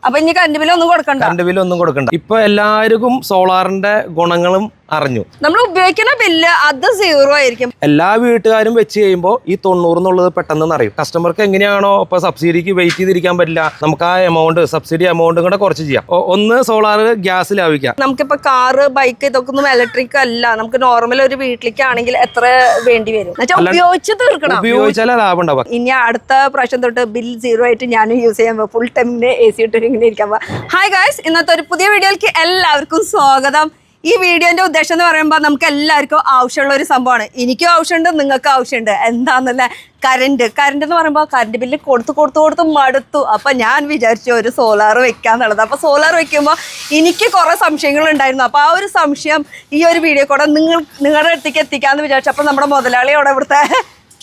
അപ്പൊ ഇനി current bill ഒന്നും കൊടുക്കണ്ട. ഇപ്പൊ എല്ലാവർക്കും സോളാറിന്റെ ഗുണങ്ങളും അറിഞ്ഞു. നമ്മൾ ഉപയോഗിക്കുന്ന ബില്ല് അത് 0 ആയിരിക്കും. എല്ലാ വീട്ടുകാരും വെച്ച് കഴിയുമ്പോൾ ഈ 90 എന്നുള്ളത് പെട്ടെന്ന് അറിയും. കസ്റ്റമർക്ക് എങ്ങനെയാണോ ഇപ്പൊ സബ്സിഡിക്ക് വെയിറ്റ് ചെയ്തിരിക്കാൻ പറ്റില്ല, നമുക്ക് ആ എമൗണ്ട് സബ്സിഡി എമൗണ്ട് കൂടെ കുറച്ച് ചെയ്യാം. ഒന്ന് സോളാർ ഗ്യാസ് ലാഭിക്കാം. നമുക്കിപ്പോ കാറ് ബൈക്ക് ഇതൊക്കെ ഒന്നും ഇലക്ട്രിക് അല്ല. നമുക്ക് നോർമൽ ഒരു വീട്ടിലേക്കാണെങ്കിൽ എത്ര വേണ്ടി വരും ഉപയോഗിച്ച് തീർക്കണം. ഉപയോഗിച്ചാലേ ലാഭം ഉണ്ടാവും. ഇനി അടുത്ത പ്രാവശ്യം തൊട്ട് ബിൽ 0 ആയിട്ട് ഞാൻ യൂസ് ചെയ്യാൻ ഫുൾ ടൈം AC ഇട്ട് ഇങ്ങനെ ഇരിക്കാൻ. ഹായ് ഗായ്സ്, ഇന്നത്തെ ഒരു പുതിയ വീഡിയോയിലേക്ക് എല്ലാവർക്കും സ്വാഗതം. ഈ വീഡിയോന്റെ ഉദ്ദേശം എന്ന് പറയുമ്പോൾ നമുക്ക് എല്ലാവർക്കും ആവശ്യമുള്ള ഒരു സംഭവമാണ്. എനിക്കും ആവശ്യമുണ്ട്, നിങ്ങൾക്ക് ആവശ്യമുണ്ട്. എന്താണെന്നല്ലേ, കറണ്ട് എന്ന് പറയുമ്പോൾ കറണ്ട് ബില്ല് കൊടുത്ത് മടുത്തു. അപ്പം ഞാൻ വിചാരിച്ചു ഒരു സോളാർ വെക്കാന്നുള്ളത്. അപ്പോൾ സോളാർ വെക്കുമ്പോൾ എനിക്ക് കുറേ സംശയങ്ങളുണ്ടായിരുന്നു. അപ്പോൾ ആ ഒരു സംശയം ഈ ഒരു വീഡിയോ കൂടെ നിങ്ങളുടെ അടുത്തേക്ക് എത്തിക്കാമെന്ന് വിചാരിച്ചു. അപ്പോൾ നമ്മുടെ മുതലാളി അവിടെ ഇവിടുത്തെ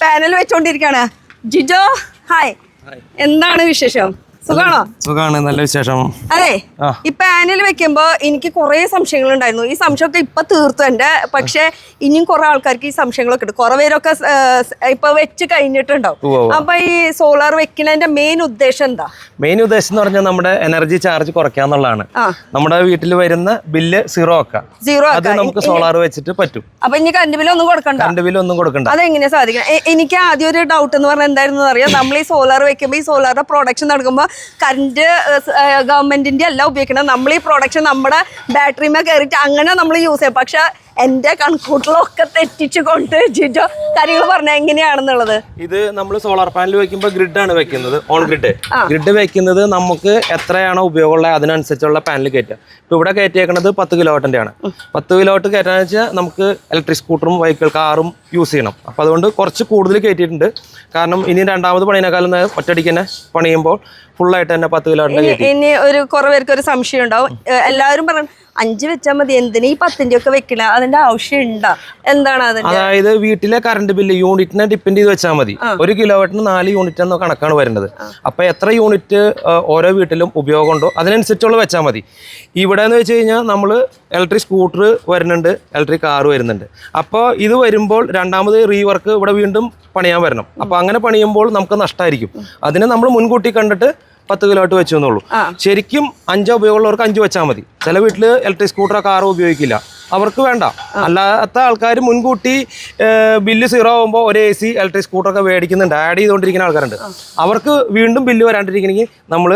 പാനൽ വെച്ചുകൊണ്ടിരിക്കുകയാണ്. ജിജോ, ഹായ്, എന്താണ് വിശേഷം? സുഖാണ്, നല്ല വിശേഷം. അതെ, ഈ പാനൽ വെക്കുമ്പോ എനിക്ക് കുറെ സംശയങ്ങൾ ഉണ്ടായിരുന്നു. ഈ സംശയമൊക്കെ ഇപ്പൊ തീർത്തു എന്റെ. പക്ഷെ ഇനിയും കുറെ ആൾക്കാർക്ക് ഈ സംശയങ്ങളൊക്കെ ഉണ്ട്. കുറെ പേരൊക്കെ ഇപ്പൊ വെച്ച് കഴിഞ്ഞിട്ടുണ്ടാവും. അപ്പൊ ഈ സോളാർ വെക്കുന്നതിന്റെ മെയിൻ ഉദ്ദേശം എന്താ? മെയിൻ ഉദ്ദേശം എന്ന് പറഞ്ഞാൽ നമ്മുടെ എനർജി ചാർജ് കുറയ്ക്കാന്നുള്ളതാണ്. നമ്മുടെ വീട്ടിൽ വരുന്ന ബില്ല് 0 ആക്കാം. അത് നമുക്ക് സോളാർ വെച്ചിട്ട് പറ്റും. അപ്പൊ ഇനി കറണ്ട് ബില്ല് ഒന്നും കൊടുക്കണ്ട. അതെങ്ങനെയാ സാധിക്കണം? എനിക്ക് ആദ്യം ഒരു ഡൗട്ട് എന്ന് പറഞ്ഞാൽ എന്തായിരുന്നു അറിയാം. നമ്മൾ ഈ സോളാർ വെക്കുമ്പോൾ ഈ സോളാറിന്റെ പ്രൊഡക്ഷൻ നടക്കുമ്പോൾ കറണ്ട് ഗവൺമെന്റിന്റെ അല്ല ഉപയോഗിക്കണം. നമ്മൾ ഈ പ്രൊഡക്ഷൻ നമ്മുടെ ബാറ്ററിമേ കയറിയിട്ട് അങ്ങനെ നമ്മൾ യൂസ് ചെയ്യും. പക്ഷെ എന്റെ കണക്കൂട്ടിലൊക്കെ തെറ്റിച്ചുകൊണ്ട് ജിജോ കാര്യങ്ങൾ പറഞ്ഞ എങ്ങനെയാണെന്നുള്ളത്. ഇത് നമ്മൾ സോളാർ പാനൽ വെക്കുമ്പോൾ ഗ്രിഡാണ് വെക്കുന്നത്. ഓൺ ഗ്രിഡ് വെക്കുന്നത് നമുക്ക് എത്രയാണോ ഉപയോഗമുള്ളത് അതിനനുസരിച്ചുള്ള പാനൽ കയറ്റുക. ഇപ്പൊ ഇവിടെ കയറ്റിയേക്കുന്നത് 10 കിലോവാട്ടിന്റെ ആണ്. 10 കിലോവാട്ട് കയറ്റാന്ന് വെച്ചാൽ നമുക്ക് ഇലക്ട്രിക് സ്കൂട്ടറും വെഹിക്കിൾ കാറും യൂസ് ചെയ്യണം. അപ്പൊ അതുകൊണ്ട് കുറച്ച് കൂടുതൽ കയറ്റിയിട്ടുണ്ട്. കാരണം ഇനി രണ്ടാമത് പണിയേക്കാളും ഒറ്റയടിക്ക് തന്നെ പണിയുമ്പോൾ ഫുള്ളായിട്ട് തന്നെ 10 കിലോവാട്ടിന്റെ കയറ്റി. ഇനി കുറെ പേർക്ക് ഒരു സംശയം ഉണ്ടാവും. എല്ലാവരും പറഞ്ഞു 5 വെച്ചാൽ മതി, എന്തിനാ ഈ 10ന്റെ ഒക്കെ വെക്കണ, അതിന്റെ ആവശ്യം ഉണ്ടാ? എന്താണ് അത്? അതായത് വീട്ടിലെ കറണ്ട് ബില്ല് യൂണിറ്റിനെ ഡിപ്പെൻഡ് ചെയ്ത് വെച്ചാൽ മതി. 1 കിലോവാട്ടിന് 4 യൂണിറ്റ് എന്ന കണക്കാണ് വരുന്നത്. അപ്പൊ എത്ര യൂണിറ്റ് ഓരോ വീട്ടിലും ഉപയോഗമുണ്ടോ അതിനനുസരിച്ചുള്ള വെച്ചാൽ മതി. ഇവിടെ എന്ന് വെച്ച് കഴിഞ്ഞാൽ നമ്മൾ ഇലക്ട്രിക് സ്കൂട്ടർ വരുന്നുണ്ട്, ഇലക്ട്രിക് കാർ വരുന്നുണ്ട്. അപ്പോൾ ഇത് വരുമ്പോൾ രണ്ടാമത് റീവർക്ക് ഇവിടെ വീണ്ടും പണിയാൻ വരണം. അപ്പൊ അങ്ങനെ പണിയുമ്പോൾ നമുക്ക് നഷ്ടമായിരിക്കും. അതിനെ നമ്മൾ മുൻകൂട്ടി കണ്ടിട്ട് 10 കിലോവാട്ട് വെച്ചു എന്നുള്ളൂ. ശരിക്കും 5 ഉപയോഗമുള്ളവർക്ക് 5 വെച്ചാൽ മതി. ചില വീട്ടിൽ ഇലക്ട്രിക് സ്കൂട്ടറോ കാറോ ഉപയോഗിക്കില്ല, അവർക്ക് വേണ്ട. അല്ലാത്ത ആൾക്കാർ മുൻകൂട്ടി ബില്ല് 0 ആകുമ്പോൾ ഒരു AC ഇലക്ട്രിക് സ്കൂട്ടറൊക്കെ മേടിക്കുന്നുണ്ട്, ആഡ് ചെയ്തുകൊണ്ടിരിക്കുന്ന ആൾക്കാരുണ്ട്. അവർക്ക് വീണ്ടും ബില്ല് വരാണ്ടിരിക്കണമെങ്കിൽ നമ്മൾ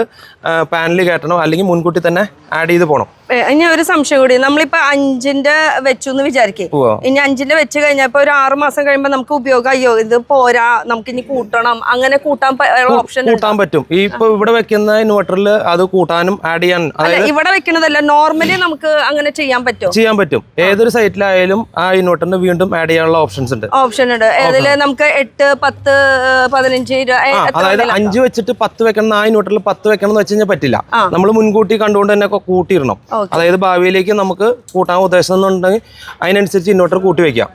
പാനൽ കയറ്റണം, അല്ലെങ്കിൽ മുൻകൂട്ടി തന്നെ ആഡ് ചെയ്ത് പോകണം. ഇനി ഒരു സംശയം കൂടി. നമ്മളിപ്പോ 5ന്റെ വെച്ചു എന്ന് വിചാരിക്കേ, ഇനി 5ന്റെ വെച്ച് കഴിഞ്ഞപ്പോ ഒരു 6 മാസം കഴിയുമ്പോൾ നമുക്ക് ഉപയോഗം അയ്യോ ഇത് പോരാ, നമുക്ക് ഇനി കൂട്ടണം, അങ്ങനെ കൂട്ടാൻ പറ്റും. ഈ ഇപ്പൊ ഇവിടെ വെക്കുന്ന ഇൻവെർട്ടറിൽ അത് കൂട്ടാനും ആഡ് ചെയ്യാനും. ഇവിടെ വെക്കുന്നതല്ല, നോർമലി നമുക്ക് അങ്ങനെ ചെയ്യാൻ പറ്റും. ഏതൊരു സൈറ്റിലായാലും ആ ഇൻവെർട്ടറിന് വീണ്ടും ആഡ് ചെയ്യാനുള്ള ഓപ്ഷൻ ഉണ്ട്. ഏതില് നമുക്ക് 8, 10, 15, 20. അതായത് 5 വെച്ചിട്ട് 10 വെക്കണം, ആ ഇൻവെർട്ടറിൽ 10 വെക്കണം എന്ന് വെച്ച് കഴിഞ്ഞാൽ പറ്റില്ല. നമ്മൾ മുൻകൂട്ടി കണ്ടുകൊണ്ട് തന്നെ കൂട്ടിയിടണം. അതായത് ഭാവിയിലേക്ക് നമുക്ക് കൂട്ടാൻ ഉദ്ദേശം എന്നുണ്ടെങ്കിൽ അതിനനുസരിച്ച് ഇൻവെർട്ടർ കൂട്ടി വെക്കാം.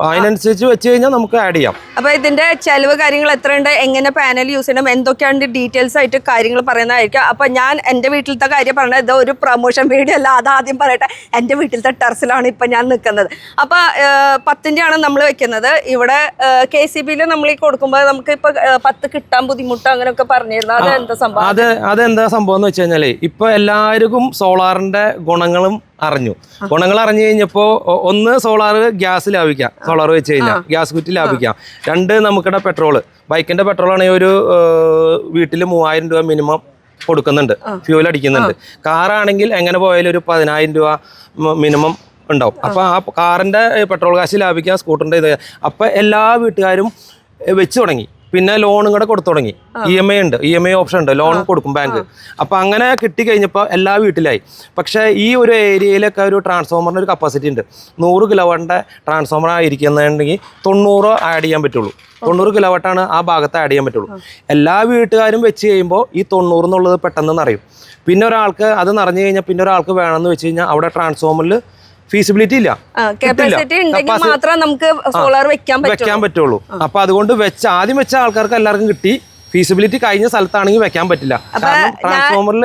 അതിനനുസരിച്ച് വെച്ച് കഴിഞ്ഞാൽ നമുക്ക് ആഡ് ചെയ്യാം. അപ്പൊ ഇതിന്റെ ചെലവ് കാര്യങ്ങൾ എത്രയുണ്ട്, എങ്ങനെ പാനൽ യൂസ് ചെയ്യണം, എന്തൊക്കെയാണ് ഡീറ്റെയിൽസ് ആയിട്ട് കാര്യങ്ങൾ പറയുന്നതായിരിക്കും. അപ്പൊ ഞാൻ എന്റെ വീട്ടിലത്തെ കാര്യം പറഞ്ഞത് ഇത് ഒരു പ്രൊമോഷൻ വീഡിയോ അല്ല, അതാദ്യം പറയട്ടെ. എന്റെ വീട്ടിലത്തെ ടെറസിലാണ് ഇപ്പൊ ഞാൻ നിൽക്കുന്നത്. അപ്പൊ 10ന്റെ ആണ് നമ്മൾ വെക്കുന്നത്. ഇവിടെ KCBയിൽ നമ്മൾ ഈ കൊടുക്കുമ്പോൾ നമുക്ക് ഇപ്പൊ 10 കിട്ടാൻ ബുദ്ധിമുട്ട് അങ്ങനെയൊക്കെ പറഞ്ഞിരുന്നു. അതെന്താ സംഭവം? അതെന്താ സംഭവം എന്ന് വെച്ച് കഴിഞ്ഞാല് ഇപ്പൊ എല്ലാവർക്കും സോളാറിന്റെ ഗുണങ്ങളും അറിഞ്ഞു കഴിഞ്ഞപ്പോൾ ഒന്ന് സോളാർ ഗ്യാസ് ലാഭിക്കാം. സോളാർ വെച്ച് കഴിഞ്ഞാൽ ഗ്യാസ് കുറ്റി ലാഭിക്കാം. 2 നമുക്കിടെ പെട്രോള്, ബൈക്കിന്റെ പെട്രോൾ ആണെങ്കിൽ ഒരു വീട്ടിൽ 3000 രൂപ മിനിമം കൊടുക്കുന്നുണ്ട്, ഫ്യൂൽ അടിക്കുന്നുണ്ട്. കാറാണെങ്കിൽ എങ്ങനെ പോയാലും ഒരു 10000 രൂപ മിനിമം ഉണ്ടാവും. അപ്പൊ ആ കാറിന്റെ പെട്രോൾ കാശ് ലാഭിക്കാം, സ്കൂട്ടറിന്റെ ഇത്. അപ്പൊ എല്ലാ വീട്ടുകാരും വെച്ച് തുടങ്ങി. പിന്നെ ലോണും കൂടെ കൊടുത്തു തുടങ്ങി. EMI ഓപ്ഷൻ ഉണ്ട്, ലോൺ കൊടുക്കും ബാങ്ക്. അപ്പൊ അങ്ങനെ കിട്ടിക്കഴിഞ്ഞപ്പോൾ എല്ലാ വീട്ടിലായി. പക്ഷേ ഈ ഒരു ഏരിയയിലൊക്കെ ഒരു ട്രാൻസ്ഫോമറിന് ഒരു കപ്പാസിറ്റി ഉണ്ട്. 100 കിലോവാട്ടിന്റെ ട്രാൻസ്ഫോമർ ആയിരിക്കുന്നുണ്ടെങ്കിൽ 90 ആഡ് ചെയ്യാൻ പറ്റുള്ളൂ. 90 കിലോവാട്ടാണ് ആ ഭാഗത്ത് ആഡ് ചെയ്യാൻ പറ്റുള്ളൂ. എല്ലാ വീട്ടുകാരും വെച്ച് കഴിയുമ്പോൾ ഈ 90 എന്നുള്ളത് പെട്ടെന്ന് നിറയും. പിന്നെ ഒരാൾക്ക് അത് നിറഞ്ഞു കഴിഞ്ഞാൽ പിന്നെ ഒരാൾക്ക് വേണമെന്ന് വെച്ച് കഴിഞ്ഞാൽ അവിടെ ട്രാൻസ്ഫോമറിൽ ഫീസിബിലിറ്റി ഇല്ല, മാത്രം നമുക്ക് സോളാർ വെക്കാൻ പറ്റുള്ളൂ. അപ്പൊ അതുകൊണ്ട് ആദ്യം വെച്ച ആൾക്കാർക്ക് എല്ലാവർക്കും കിട്ടി. ഫീസിബിലിറ്റി കഴിഞ്ഞ സ്ഥലത്താണെങ്കിൽ വെക്കാൻ പറ്റില്ല. ട്രാൻസ്ഫോമറിൽ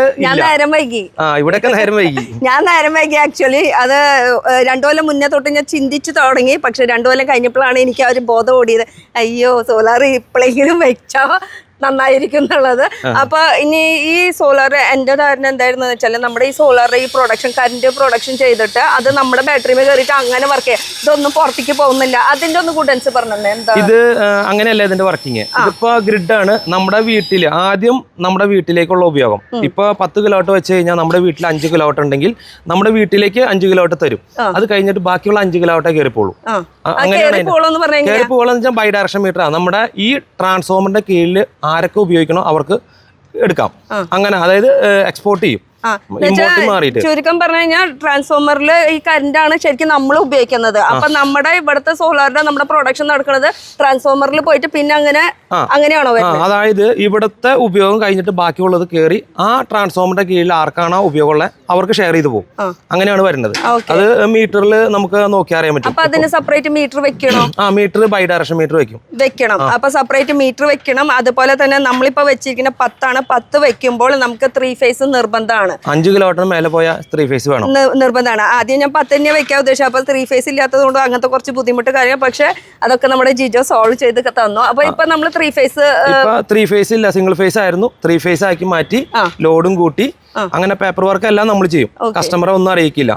ഇവിടെയൊക്കെ നേരം വൈകി. ഞാൻ നേരം വൈകി ആക്ച്വലി. അത് 2 കൊല്ലം മുന്നേ തൊട്ട് ഞാൻ ചിന്തിച്ചു തുടങ്ങി. പക്ഷെ 2 കൊല്ലം കഴിഞ്ഞപ്പോഴാണ് എനിക്ക് ആ ഒരു ബോധം ഓടിയത്. അയ്യോ സോളാർ ഇപ്പോഴെങ്കിലും വെച്ചാൽ നന്നായിരിക്കും എന്നുള്ളത്. അപ്പൊ ഇനി ഈ സോളാർ എന്റെ ധാരണ എന്തായിരുന്നു വെച്ചാൽ നമ്മുടെ ഈ സോളാർ ഈ പ്രൊഡക്ഷൻ കറന്റ് പ്രൊഡക്ഷൻ ചെയ്തിട്ട് അത് നമ്മുടെ ബാറ്ററിമേ കയറിയിട്ട് അങ്ങനെ വർക്ക് ചെയ്യാം. ഇതൊന്നും പുറത്തേക്ക് പോകുന്നില്ല. അതിന്റെ ഒന്ന് ഗുഡൻസ് പറഞ്ഞേ എന്താ? ഇത് അങ്ങനെയല്ല ഇതിന്റെ വർക്കിംഗ്. ഇതിപ്പോ ഗ്രിഡാണ് നമ്മുടെ വീട്ടിൽ ആദ്യം നമ്മുടെ വീട്ടിലേക്കുള്ള ഉപയോഗം. ഇപ്പൊ 10 കിലോട്ട് വെച്ച് കഴിഞ്ഞാൽ നമ്മുടെ വീട്ടിൽ 5 കിലോട്ട് ഉണ്ടെങ്കിൽ നമ്മുടെ വീട്ടിലേക്ക് 5 കിലോട്ട് തരും. അത് കഴിഞ്ഞിട്ട് ബാക്കിയുള്ള 5 കിലോട്ടേ കയറിപ്പോളൂ. അങ്ങനെയാണ് കയറി പോകണമെന്ന് വെച്ചാൽ ബൈ ഡയറക്ഷൻ മീറ്റർ ആണ്. നമ്മുടെ ഈ ട്രാൻസ്ഫോമറിന്റെ കീഴിൽ ആരൊക്കെ ഉപയോഗിക്കണോ അവർക്ക് എടുക്കാം. അങ്ങനെ അതായത് എക്സ്പോർട്ട് ചെയ്യും. ചുരുക്കം പറഞ്ഞു കഴിഞ്ഞാൽ ട്രാൻസ്ഫോമറിൽ ഈ കറന്റ് ആണ് ശരിക്കും നമ്മൾ ഉപയോഗിക്കുന്നത്. അപ്പൊ നമ്മുടെ ഇവിടുത്തെ സോളാറിന്റെ നമ്മുടെ പ്രൊഡക്ഷൻ നടക്കുന്നത് ട്രാൻസ്ഫോമറിൽ പോയിട്ട് പിന്നെ അങ്ങനെയാണോ? അതായത് ഇവിടുത്തെ ഉപയോഗം കഴിഞ്ഞിട്ട് ബാക്കിയുള്ളത് കയറി ആ ട്രാൻസ്ഫോമറിന്റെ കീഴിൽ ആർക്കാണോ ഉപയോഗമുള്ള അവർക്ക് ഷെയർ ചെയ്ത് പോകും. അങ്ങനെയാണ് വരുന്നത്. അത് മീറ്ററിൽ നമുക്ക് നോക്കി അറിയാൻ പറ്റും. അപ്പൊ അതിന് സെപ്പറേറ്റ് മീറ്റർ വെക്കണം. മീറ്റർ ബൈ ഡയറക്ഷൻ മീറ്റർ വെക്കണം. അപ്പൊ സെപ്പറേറ്റ് മീറ്റർ വെക്കണം. അതുപോലെ തന്നെ നമ്മളിപ്പോ വെച്ചിരിക്കുന്ന 10 ആണ്. 10 വെക്കുമ്പോൾ നമുക്ക് 3 ഫേസ് നിർബന്ധമാണ്. 5 കിലോമീറ്റർ മേലെ പോയ 3 ഫേസ് വേണം, നിർബന്ധമാണ്. ആദ്യം ഞാൻ 10 തന്നെ വെക്കാൻ ഉദ്ദേശിച്ചത്. അപ്പൊ 3 ഫേസ് ഇല്ലാത്തത് കൊണ്ട് അങ്ങനത്തെ കുറച്ച് ബുദ്ധിമുട്ട് കാര്യം. പക്ഷെ അതൊക്കെ നമ്മുടെ ജിജോ സോൾവ് ചെയ്ത് തന്നു. അപ്പൊ ഇപ്പൊ നമ്മൾ 3 ഫേസ് ഇല്ല, സിംഗിൾ ഫേസ് ആയിരുന്നു. 3 ഫേസ് ആക്കി മാറ്റി ലോഡും കൂട്ടി അങ്ങനെ പേപ്പർ വർക്ക് എല്ലാം നമ്മൾ ചെയ്യും. കസ്റ്റമറെ ഒന്നും അറിയിക്കില്ല.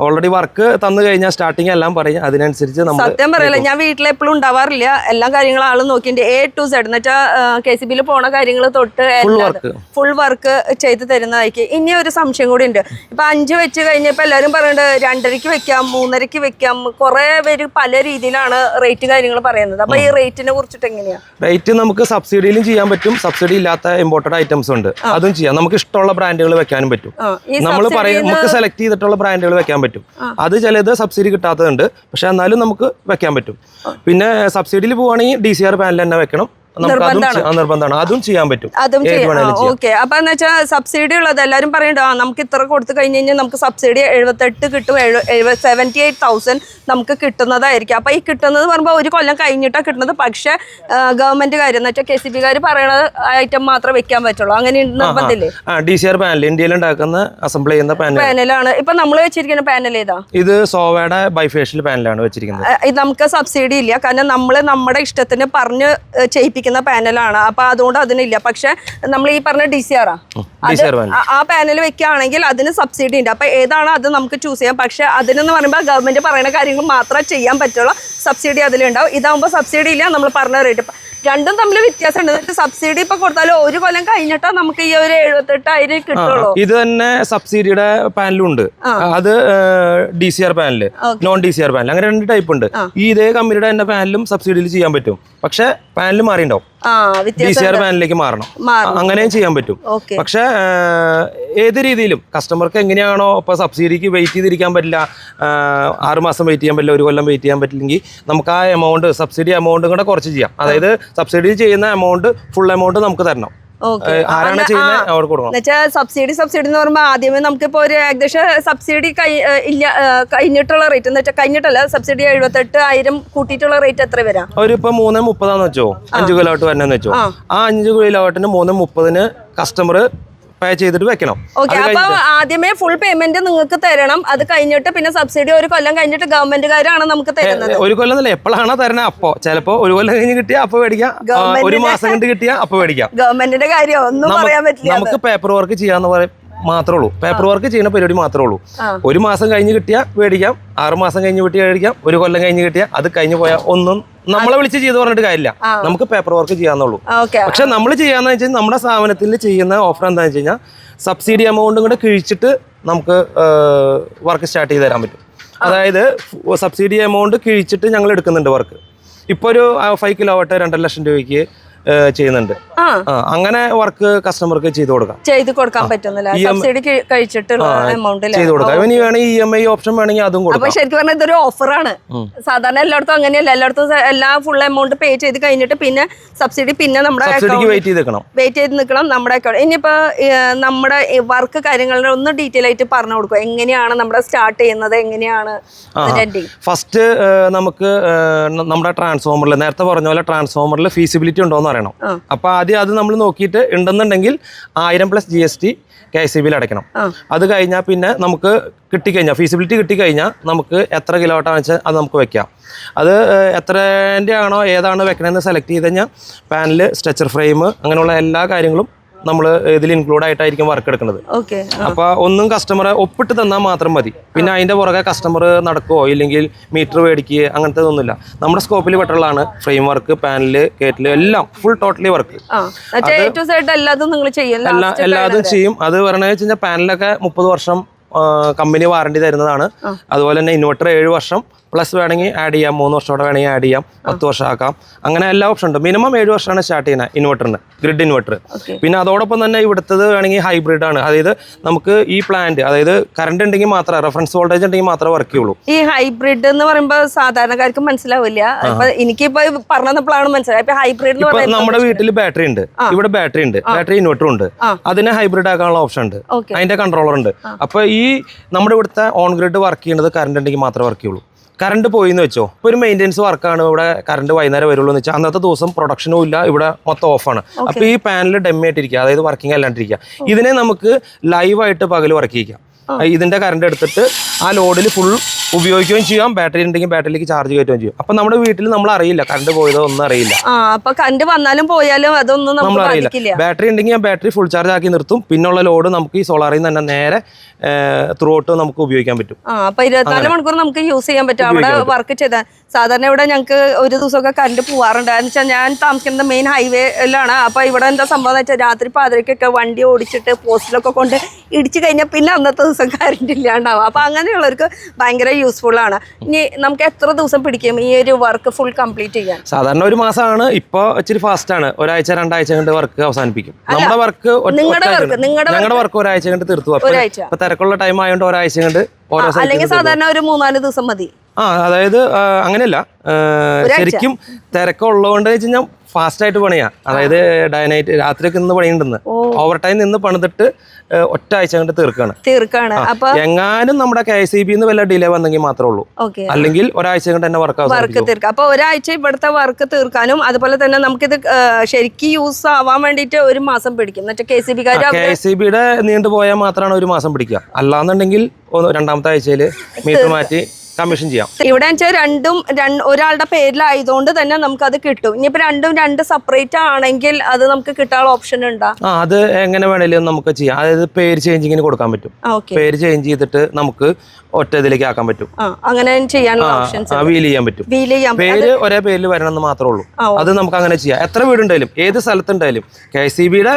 ഓൾറെഡി വർക്ക് തന്നു കഴിഞ്ഞാൽ സ്റ്റാർട്ടിങ് എല്ലാം പറയും. അതിനനുസരിച്ച് നമ്മൾ സത്യം പറയല്ല, ഞാൻ വീട്ടിൽ എപ്പോഴും ഉണ്ടാവാറില്ല. എല്ലാ കാര്യങ്ങളും ആളും നോക്കിയിട്ട് A to Z എന്ന് വെച്ചാൽ KCBയിൽ പോണ കാര്യങ്ങൾ തൊട്ട് ഫുൾ വർക്ക് ചെയ്ത് തരുന്നതായിരിക്കും. ഇനി ഒരു സംശയം കൂടി ഉണ്ട്. ഇപ്പൊ 5 വെച്ച് കഴിഞ്ഞപ്പോ എല്ലാവരും പറയുന്നത് 2:30 വെക്കാം, 3:30 വെക്കാം. കുറെ പേര് പല രീതിയിലാണ് റേറ്റ് കാര്യങ്ങൾ പറയുന്നത്. അപ്പൊ ഈ റേറ്റിനെ കുറിച്ചിട്ട് എങ്ങനെയാ? റേറ്റ് നമുക്ക് സബ്സിഡിയിലും ചെയ്യാൻ പറ്റും. സബ്സിഡി ഇല്ലാത്ത ഇമ്പോർട്ടഡ് ഐറ്റംസ് ഉണ്ട്, അതും ചെയ്യാം. നമുക്ക് ഇഷ്ടമുള്ള ബ്രാൻഡുകൾ വെക്കാനും പറ്റും. നമ്മൾ പറയും നമുക്ക് സെലക്ട് ചെയ്തിട്ടുള്ള ബ്രാൻഡുകൾ വെക്കാൻ പറ്റും. അത് ചിലത് സബ്സിഡി കിട്ടാത്തതുണ്ട്, പക്ഷെ എന്നാലും നമുക്ക് വെക്കാൻ പറ്റും. പിന്നെ സബ്സിഡിയിൽ പോവുകയാണെങ്കിൽ DCR പാനൽ തന്നെ വെക്കണം. നിർബന്ധമാണ്. അതും ചെയ്യാൻ പറ്റും. ഓക്കെ. അപ്പൊ എന്ന് വെച്ചാൽ സബ്സിഡി ഉള്ളത് എല്ലാവരും പറയണ്ട നമുക്ക് ഇത്ര കൊടുത്തു കഴിഞ്ഞ് കഴിഞ്ഞാൽ നമുക്ക് സബ്സിഡി 78 കിട്ടും, 78,000 നമുക്ക് കിട്ടുന്നതായിരിക്കും. അപ്പൊ ഈ കിട്ടുന്നത് പറയുമ്പോൾ ഒരു കൊല്ലം കഴിഞ്ഞിട്ടാണ് കിട്ടുന്നത്. പക്ഷെ ഗവൺമെന്റ് കാര്യം എന്ന് വെച്ചാൽ KCBക്കാർ പറയുന്നത് ഐറ്റം മാത്രമേ വെക്കാൻ പറ്റുള്ളൂ. അങ്ങനെ നിർബന്ധമില്ലേ? DCR പാനൽ ഇന്ത്യയിൽ ഉണ്ടാക്കുന്ന അസംബിൾ ചെയ്യുന്ന പാനലാണ്. ഇപ്പൊ നമ്മൾ വെച്ചിരിക്കുന്ന പാനൽ ഏതാ? ഇത് സോവയുടെ ബൈഫേഷ്യൽ പാനലാണ് വെച്ചിരിക്കുന്നത്. ഇത് നമുക്ക് സബ്സിഡി ഇല്ല, കാരണം നമ്മൾ നമ്മുടെ ഇഷ്ടത്തിന് പറഞ്ഞ് ചെയ്യിപ്പിക്കുന്ന പാനലാണ്. അപ്പൊ അതുകൊണ്ട് അതിനില്ല. പക്ഷെ നമ്മൾ ഈ പറഞ്ഞ DCR ആ പാനൽ വെക്കുകയാണെങ്കിൽ അതിന് സബ്സിഡി ഉണ്ട്. അപ്പൊ ഏതാണ് അത് നമുക്ക് ചൂസ് ചെയ്യാം. പക്ഷെ അതിനെന്ന് പറയുമ്പോൾ ഗവൺമെന്റ് പറയുന്ന കാര്യങ്ങൾ മാത്രമേ ചെയ്യാൻ പറ്റുള്ളൂ. സബ്സിഡി അതിലുണ്ടാവും. ഇതാവുമ്പോൾ സബ്സിഡി ഇല്ല. നമ്മൾ പറഞ്ഞ റേറ്റ് രണ്ടും തമ്മിൽ വ്യത്യാസമുണ്ട്. സബ്സിഡി ഇപ്പൊ കൊടുത്താലും ഒരു കൊല്ലം കഴിഞ്ഞിട്ടാ നമുക്ക് ഈ ഒരു 78,000 കിട്ടുള്ളൂ. ഇത് തന്നെ സബ്സിഡിയുടെ പാനലും ഉണ്ട്. അത് DCR panel, non DCR panel, അങ്ങനെ 2 ടൈപ്പ് ഉണ്ട്. ഈ ഇതേ കമ്പനിയുടെ തന്നെ പാനലും സബ്സിഡിയിൽ ചെയ്യാൻ പറ്റും. പക്ഷെ പാനൽ മാറിണ്ടാവും. DCR പാനലിലേക്ക് മാറണം. അങ്ങനെയും ചെയ്യാൻ പറ്റും. പക്ഷെ ഏത് രീതിയിലും കസ്റ്റമർക്ക് എങ്ങനെയാണോ ഇപ്പൊ സബ്സിഡിക്ക് വെയിറ്റ് ചെയ്തിരിക്കാൻ പറ്റില്ല, 6 മാസം വെയിറ്റ് ചെയ്യാൻ പറ്റില്ല, 1 കൊല്ലം വെയിറ്റ് ചെയ്യാൻ പറ്റില്ലെങ്കിൽ നമുക്ക് ആ എമൗണ്ട് സബ്സിഡി എമൗണ്ട് കൂടെ കുറച്ച് ചെയ്യാം. അതായത് സബ്സിഡി ചെയ്യുന്ന എമൗണ്ട് ഫുൾ എമൗണ്ട് നമുക്ക് തരണം. ആരാണ് ചെയ്യുന്നത് അവർക്ക് കൊടുക്കണം. സബ്സിഡി എന്ന് പറയുമ്പോൾ ആദ്യമേ നമുക്കിപ്പോ ഒരു ഏകദേശം സബ്സിഡി കഴിഞ്ഞിട്ടുള്ള റേറ്റ് എന്ന് വെച്ചാൽ കഴിഞ്ഞിട്ടല്ല, സബ്സിഡി 78,000 കൂട്ടിയിട്ടുള്ള റേറ്റ് എത്ര വരാം? ഒരു ഇപ്പൊ 3:30 വെച്ചോ, 5 കിലോട്ട് വരണമെന്ന് വെച്ചോ, ആ 5 കിലോട്ടിന് 3:30 കസ്റ്റമർ പേ ചെയ്തിട്ട് വെക്കണം. ഓക്കെ. അപ്പൊ ആദ്യമേ ഫുൾ പേയ്മെന്റ് നിങ്ങൾക്ക് തരണം. അത് കഴിഞ്ഞിട്ട് പിന്നെ സബ്സിഡി 1 കൊല്ലം കഴിഞ്ഞിട്ട് ഗവൺമെന്റുകാരാണ് നമുക്ക് തരുന്നത്. 1 കൊല്ലം എന്നല്ല, എപ്പോഴാണോ തരണേ അപ്പോ. ചിലപ്പോ 1 കൊല്ലം കഴിഞ്ഞ് കിട്ടിയാ അപ്പൊ മേടിക്കാം, 1 മാസം കൊണ്ട് കിട്ടിയാ അപ്പൊ മേടിക്കാം. ഗവൺമെന്റിന്റെ കാര്യം ഒന്നും പറയാൻ പറ്റില്ല. നമുക്ക് പേപ്പർ വർക്ക് ചെയ്യാന്ന് പറയും മാത്രമേ ഉള്ളൂ. പേപ്പർ വർക്ക് ചെയ്യുന്ന പരിപാടി മാത്രമേ ഉള്ളൂ. 1 മാസം കഴിഞ്ഞ് കിട്ടിയാൽ മേടിക്കാം, 6 മാസം കഴിഞ്ഞ് കിട്ടിയാൽ മേടിക്കാം, 1 കൊല്ലം കഴിഞ്ഞ് കിട്ടിയാൽ അത് കഴിഞ്ഞ് പോയാൽ ഒന്നും നമ്മളെ വിളിച്ച് ചെയ്ത് പറഞ്ഞിട്ട് കാര്യമില്ല. നമുക്ക് പേപ്പർ വർക്ക് ചെയ്യാന്നുള്ളൂ. പക്ഷെ നമ്മൾ ചെയ്യാന്ന് വെച്ചാൽ നമ്മുടെ സ്ഥാപനത്തിൽ ചെയ്യുന്ന ഓഫർ എന്താണെന്ന് വെച്ച് കഴിഞ്ഞാൽ സബ്സിഡി എമൗണ്ടും കൂടെ കിഴിച്ചിട്ട് നമുക്ക് വർക്ക് സ്റ്റാർട്ട് ചെയ്ത് തരാൻ പറ്റും. അതായത് സബ്സിഡി എമൗണ്ട് കിഴിച്ചിട്ട് ഞങ്ങൾ എടുക്കുന്നുണ്ട് വർക്ക്. ഇപ്പോൾ ഒരു 5 കിലോവാട്ട് 2.5 ലക്ഷം രൂപയ്ക്ക് ചെയ്യുന്നുണ്ട്. അങ്ങനെ വർക്ക് കസ്റ്റമർക്ക് ചെയ്ത് കൊടുക്കാൻ പറ്റുന്നില്ല. സബ്സിഡി കഴിച്ചിട്ടുള്ള എമൗണ്ട് ചെയ്ത് കൊടുക്കാം. ഇനി വേണമെങ്കിൽ EMI ഓപ്ഷൻ വേണമെങ്കിൽ അതും കൊടുക്കാം. അപ്പൊ ശരിക്കും പറഞ്ഞാൽ ഇതൊരു ഓഫറാണ്. സാധാരണ എല്ലായിടത്തും അങ്ങനെയല്ല. എല്ലായിടത്തും എല്ലാ ഫുൾ എമൗണ്ട് പേ ചെയ്ത് കഴിഞ്ഞിട്ട് പിന്നെ സബ്സിഡി പിന്നെ നമ്മുടെ വെയിറ്റ് ചെയ്ത് നിൽക്കണം നമ്മുടെ അക്കൗണ്ട്. ഇനിയിപ്പോ നമ്മുടെ വർക്ക് കാര്യങ്ങളുടെ ഒന്ന് ഡീറ്റെയിൽ ആയിട്ട് പറഞ്ഞു കൊടുക്കുക. എങ്ങനെയാണ് നമ്മുടെ സ്റ്റാർട്ട് ചെയ്യുന്നത്, എങ്ങനെയാണ് ഫസ്റ്റ് നമുക്ക് നമ്മുടെ ട്രാൻസ്ഫോമറിൽ നേരത്തെ പറഞ്ഞ പോലെ ട്രാൻസ്ഫോമറിൽ ഫീസിബിലിറ്റി ഉണ്ടോ അറിയണം. അപ്പൊ ആദ്യം അത് നമ്മൾ നോക്കിയിട്ട് ഉണ്ടെന്നുണ്ടെങ്കിൽ 1000 + GST KCBയിൽ അടയ്ക്കണം. അത് കഴിഞ്ഞാൽ പിന്നെ നമുക്ക് കിട്ടിക്കഴിഞ്ഞാൽ ഫീസിബിലിറ്റി കിട്ടിക്കഴിഞ്ഞാൽ നമുക്ക് എത്ര കിലോവാട്ടാണെന്ന് വെച്ചാൽ അത് നമുക്ക് വെക്കാം. അത് എത്രേൻ്റെ ആണോ ഏതാണോ വെക്കണമെന്ന് സെലക്ട് ചെയ്ത് കഴിഞ്ഞാൽ പാനൽ, സ്ട്രെച്ചർ ഫ്രെയിം, അങ്ങനെയുള്ള എല്ലാ കാര്യങ്ങളും നമ്മൾ ഇതിൽ ഇൻക്ലൂഡ് ആയിട്ടായിരിക്കും വർക്ക് എടുക്കുന്നത്. അപ്പോൾ ഒന്നും കസ്റ്റമറെ ഒപ്പിട്ട് തന്നാൽ മാത്രം മതി. പിന്നെ അതിൻ്റെ പുറകെ കസ്റ്റമർ നടക്കുകയോ ഇല്ലെങ്കിൽ മീറ്റർ മേടിക്കുകയോ അങ്ങനത്തെ ഒന്നുമില്ല. നമ്മുടെ സ്കോപ്പിൽ പെട്ടുള്ളതാണ് ഫ്രെയിം വർക്ക്, പാനല്, കേറ്റില് എല്ലാം ഫുൾ ടോട്ടലി വർക്ക്. എല്ലാതും ചെയ്യും. അത് പറഞ്ഞതെന്ന് വെച്ച് കഴിഞ്ഞാൽ പാനലൊക്കെ 30 വർഷം കമ്പനി വാറണ്ടി തരുന്നതാണ്. അതുപോലെ തന്നെ ഇൻവെർട്ടർ 7 വർഷം പ്ലസ് വേണമെങ്കിൽ ആഡ് ചെയ്യാം, 3 വർഷത്തോടെ വേണമെങ്കിൽ ആഡ് ചെയ്യാം, 10 വർഷം ആക്കാം. അങ്ങനെ എല്ലാ ഓപ്ഷൻ ഉണ്ട്. മിനിമം 7 വർഷമാണ് സ്റ്റാർട്ട് ചെയ്യുന്നത് ഇൻവെർട്ടറിന്, ഗ്രിഡ് ഇൻവെർട്ടർ. പിന്നെ അതോടൊപ്പം തന്നെ ഇവിടുത്തത് വേണമെങ്കിൽ ഹൈബ്രിഡ് ആണ്. അതായത് നമുക്ക് ഈ പ്ലാന്റ്, അതായത് കറണ്ട് ഉണ്ടെങ്കിൽ മാത്രമേ, റെഫറൻസ് വോൾട്ടേജ് ഉണ്ടെങ്കിൽ മാത്രമേ വർക്ക് ചെയ്യുള്ളൂ. ഈ ഹൈബ്രിഡ് എന്ന് പറയുമ്പോൾ സാധാരണക്കാർക്ക് മനസ്സിലാവില്ല. എനിക്കിപ്പോ പറഞ്ഞപ്പോഴാണ് മനസ്സിലായത്. ഹൈബ്രിഡ് നമ്മുടെ വീട്ടിൽ ബാറ്ററി ഉണ്ട്, ഇവിടെ ബാറ്ററി ഉണ്ട്, ബാറ്ററി ഇൻവെർട്ടർ ഉണ്ട്. അതിനെ ഹൈബ്രിഡ് ആക്കാനുള്ള ഓപ്ഷൻ ഉണ്ട്, അതിന്റെ കൺട്രോളർ ഉണ്ട്. അപ്പൊ ഈ നമ്മുടെ ഇവിടുത്തെ ഓൺ ഗ്രിഡ് വർക്ക് ചെയ്യുന്നത് കറണ്ട് ഉണ്ടെങ്കിൽ മാത്രമേ വർക്ക് ചെയ്യുള്ളൂ. കറണ്ട് പോയി എന്ന് വെച്ചോ, ഇപ്പോൾ ഒരു മെയിൻ്റെനൻസ് വർക്കാണ്, ഇവിടെ കറണ്ട് വൈകുന്നേരം വരുള്ളൂ എന്ന് വെച്ചാൽ അന്നത്തെ ദിവസം പ്രൊഡക്ഷനും ഇല്ല, ഇവിടെ മൊത്തം ഓഫാണ്. അപ്പോൾ ഈ പാനൽ ഡെമ്മി ആയിട്ടിരിക്കുക, അതായത് വർക്കിംഗ് അല്ലാണ്ടിരിക്കുക. ഇതിനെ നമുക്ക് ലൈവായിട്ട് പകൽ വർക്ക് ചെയ്യിക്കാം. ഇതിന്റെ കറണ്ട് എടുത്തിട്ട് ആ ലോഡിൽ ഫുൾ ഉപയോഗിക്കുകയും ചെയ്യാം. ബാറ്ററി ഉണ്ടെങ്കിൽ ബാറ്ററിയിലേക്ക് ചാർജ് കയറ്റുകയും ചെയ്യും. അപ്പൊ നമ്മുടെ വീട്ടിൽ നമ്മൾ അറിയില്ല കറണ്ട് പോയതോ ഒന്നും അറിയില്ല. കറണ്ട് വന്നാലും പോയാലും അതൊന്നും നമ്മൾ അറിയില്ല. ബാറ്ററി ഉണ്ടെങ്കിൽ ഞാൻ ബാറ്ററി ഫുൾ ചാർജ് ആക്കി നിർത്തും. പിന്നുള്ള ലോഡ് നമുക്ക് ഈ സോളാറിൽ നിന്ന് തന്നെ നേരെ ത്രൂ ഔട്ട് നമുക്ക് ഉപയോഗിക്കാൻ പറ്റും. അപ്പൊ 24 മണിക്കൂർ നമുക്ക് യൂസ് ചെയ്യാൻ പറ്റും അവിടെ വർക്ക് ചെയ്താൽ. സാധാരണ ഇവിടെ ഞങ്ങൾക്ക് ഒരു ദിവസമൊക്കെ കറണ്ട് പോവാറുണ്ട്. എന്ന് വെച്ചാൽ ഞാൻ താമസിക്കുന്നത് മെയിൻ ഹൈവേയിലാണ്. അപ്പൊ ഇവിടെ എന്താ സംഭവം എന്ന് വെച്ചാൽ രാത്രി പാതിരക്കൊക്കെ വണ്ടി ഓടിച്ചിട്ട് പോസ്റ്റിലൊക്കെ കൊണ്ട് ഇടിച്ചു കഴിഞ്ഞാൽ പിന്നെ അന്നത്തെ ദിവസം കറണ്ട് ഇല്ലാണ്ടാവും. അപ്പൊ അങ്ങനെയുള്ളവർക്ക് ഭയങ്കര യൂസ്ഫുൾ ആണ്. ഇനി നമുക്ക് എത്ര ദിവസം പിടിക്കും ഈ ഒരു വർക്ക് ഫുൾ കംപ്ലീറ്റ് ചെയ്യാൻ? സാധാരണ ഒരു മാസമാണ്. ഇപ്പൊ ഇച്ചിരി ഫാസ്റ്റ് ആണ്. ഒരാഴ്ച 2 ആഴ്ച കൊണ്ട് വർക്ക് അവസാനിപ്പിക്കും. നമ്മുടെ വർക്ക് ഞങ്ങളുടെ വർക്ക് ഒരാഴ്ച കൊണ്ട് തീർത്തു. ഇപ്പൊ തിരക്കുള്ള ടൈം ആയതുകൊണ്ട് ഒരാഴ്ച കൊണ്ട് അല്ലെങ്കിൽ സാധാരണ ഒരു 3-4 ദിവസം മതി. അതായത് അങ്ങനെയല്ല, ശരിക്കും തിരക്കുള്ളതുകൊണ്ട് വെച്ച് കഴിഞ്ഞാൽ ഫാസ്റ്റ് ആയിട്ട് പണിയാ. അതായത് ഡൈനൈറ്റ് രാത്രിയൊക്കെ നിന്ന് പണിയുണ്ടെന്ന് ഓവർ ടൈം നിന്ന് പണിതിട്ട് ഒറ്റ ആഴ്ച കൊണ്ട് തീർക്കാണ്. എങ്ങാനും നമ്മുടെ KCB വല്ല ഡിലേ വന്നെങ്കിൽ മാത്രമേ ഉള്ളൂ, അല്ലെങ്കിൽ ഒരാഴ്ച കൊണ്ട് തന്നെ വർക്ക് തീർക്കാം. അപ്പൊ ഒരാഴ്ച ഇവിടുത്തെ വർക്ക് തീർക്കാനും അതുപോലെ തന്നെ നമുക്കിത് ശരിക്കും യൂസ് ആവാൻ വേണ്ടിട്ട് 1 മാസം പിടിക്കും. KCBയുടെ നീണ്ടുപോയാൽ മാത്രമാണ് 1 മാസം പിടിക്കുക. അല്ലാന്നുണ്ടെങ്കിൽ രണ്ടാമത്തെ ആഴ്ചയിൽ മീറ്റർ മാറ്റി കമ്മീഷൻ ചെയ്യാം. ഇവിടെ രണ്ടും ഒരാളുടെ പേരിലായതുകൊണ്ട് തന്നെ നമുക്ക് അത് കിട്ടും. ഇനിയിപ്പോ രണ്ട് സെപ്പറേറ്റ് ആണെങ്കിൽ അത് നമുക്ക് കിട്ടാനുള്ള ഓപ്ഷൻ ഉണ്ടോ? അത് എങ്ങനെ വേണേലും നമുക്ക് ചെയ്യാം. അതായത് പേര് ചേഞ്ചിങ്ങിന് കൊടുക്കാൻ പറ്റും. പേര് ചേഞ്ച് ചെയ്തിട്ട് നമുക്ക് ഒറ്റ ഇതിലേക്ക് ആക്കാൻ പറ്റും. അങ്ങനെ ചെയ്യാനുള്ള ഓപ്ഷൻസ് വീൽ ചെയ്യാൻ പറ്റും. പേര് ഒരേ പേരിൽ വരണമെന്ന് മാത്രമേ ഉള്ളൂ. അത് നമുക്ക് അങ്ങനെ ചെയ്യാം. എത്ര വീടുണ്ടായാലും ഏത് സ്ഥലത്തുണ്ടായാലും KCBയുടെ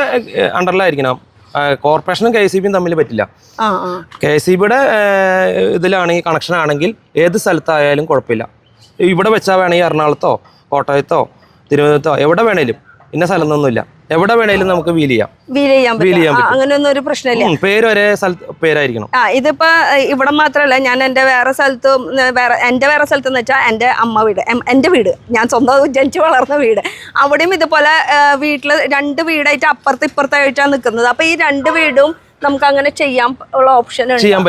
അണ്ടറിലായിരിക്കണം. കോർപ്പറേഷനും KCBയും തമ്മിൽ പറ്റില്ല. KCBയുടെ ഇതിലാണെങ്കിൽ കണക്ഷൻ ആണെങ്കിൽ ഏത് സ്ഥലത്തായാലും കുഴപ്പമില്ല. ഇവിടെ വെച്ചാൽ വേണമെങ്കിൽ എറണാകുളത്തോ കോട്ടയത്തോ തിരുവനന്തപുരത്തോ എവിടെ വേണേലും, ഇന്ന സ്ഥലം ഒന്നുമില്ല, എവിടെ വേണേലും നമുക്ക് വീൽ ചെയ്യാൻ പറ്റും. അങ്ങനെയൊന്നും ഒരു പ്രശ്നമില്ല. പേര് ഒരേ സ്ഥലത്ത് പേരായിരിക്കണം. ഇതിപ്പോ ഇവിടെ മാത്രല്ല, ഞാൻ എന്റെ വേറെ സ്ഥലത്ത് എന്ന് വെച്ചാൽ എന്റെ അമ്മ വീട്, എന്റെ വീട്, ഞാൻ സ്വന്തം ജനിച്ചു വളർന്ന വീട്, അവിടെയും ഇതുപോലെ വീട്ടില് 2 വീടായിട്ട് അപ്പുറത്ത് ഇപ്പുറത്തായിട്ടാണ് നിൽക്കുന്നത്. അപ്പൊ ഈ 2 വീടും നമുക്ക് അങ്ങനെ ചെയ്യാൻ ഉള്ള ഓപ്ഷൻ ചെയ്യാൻ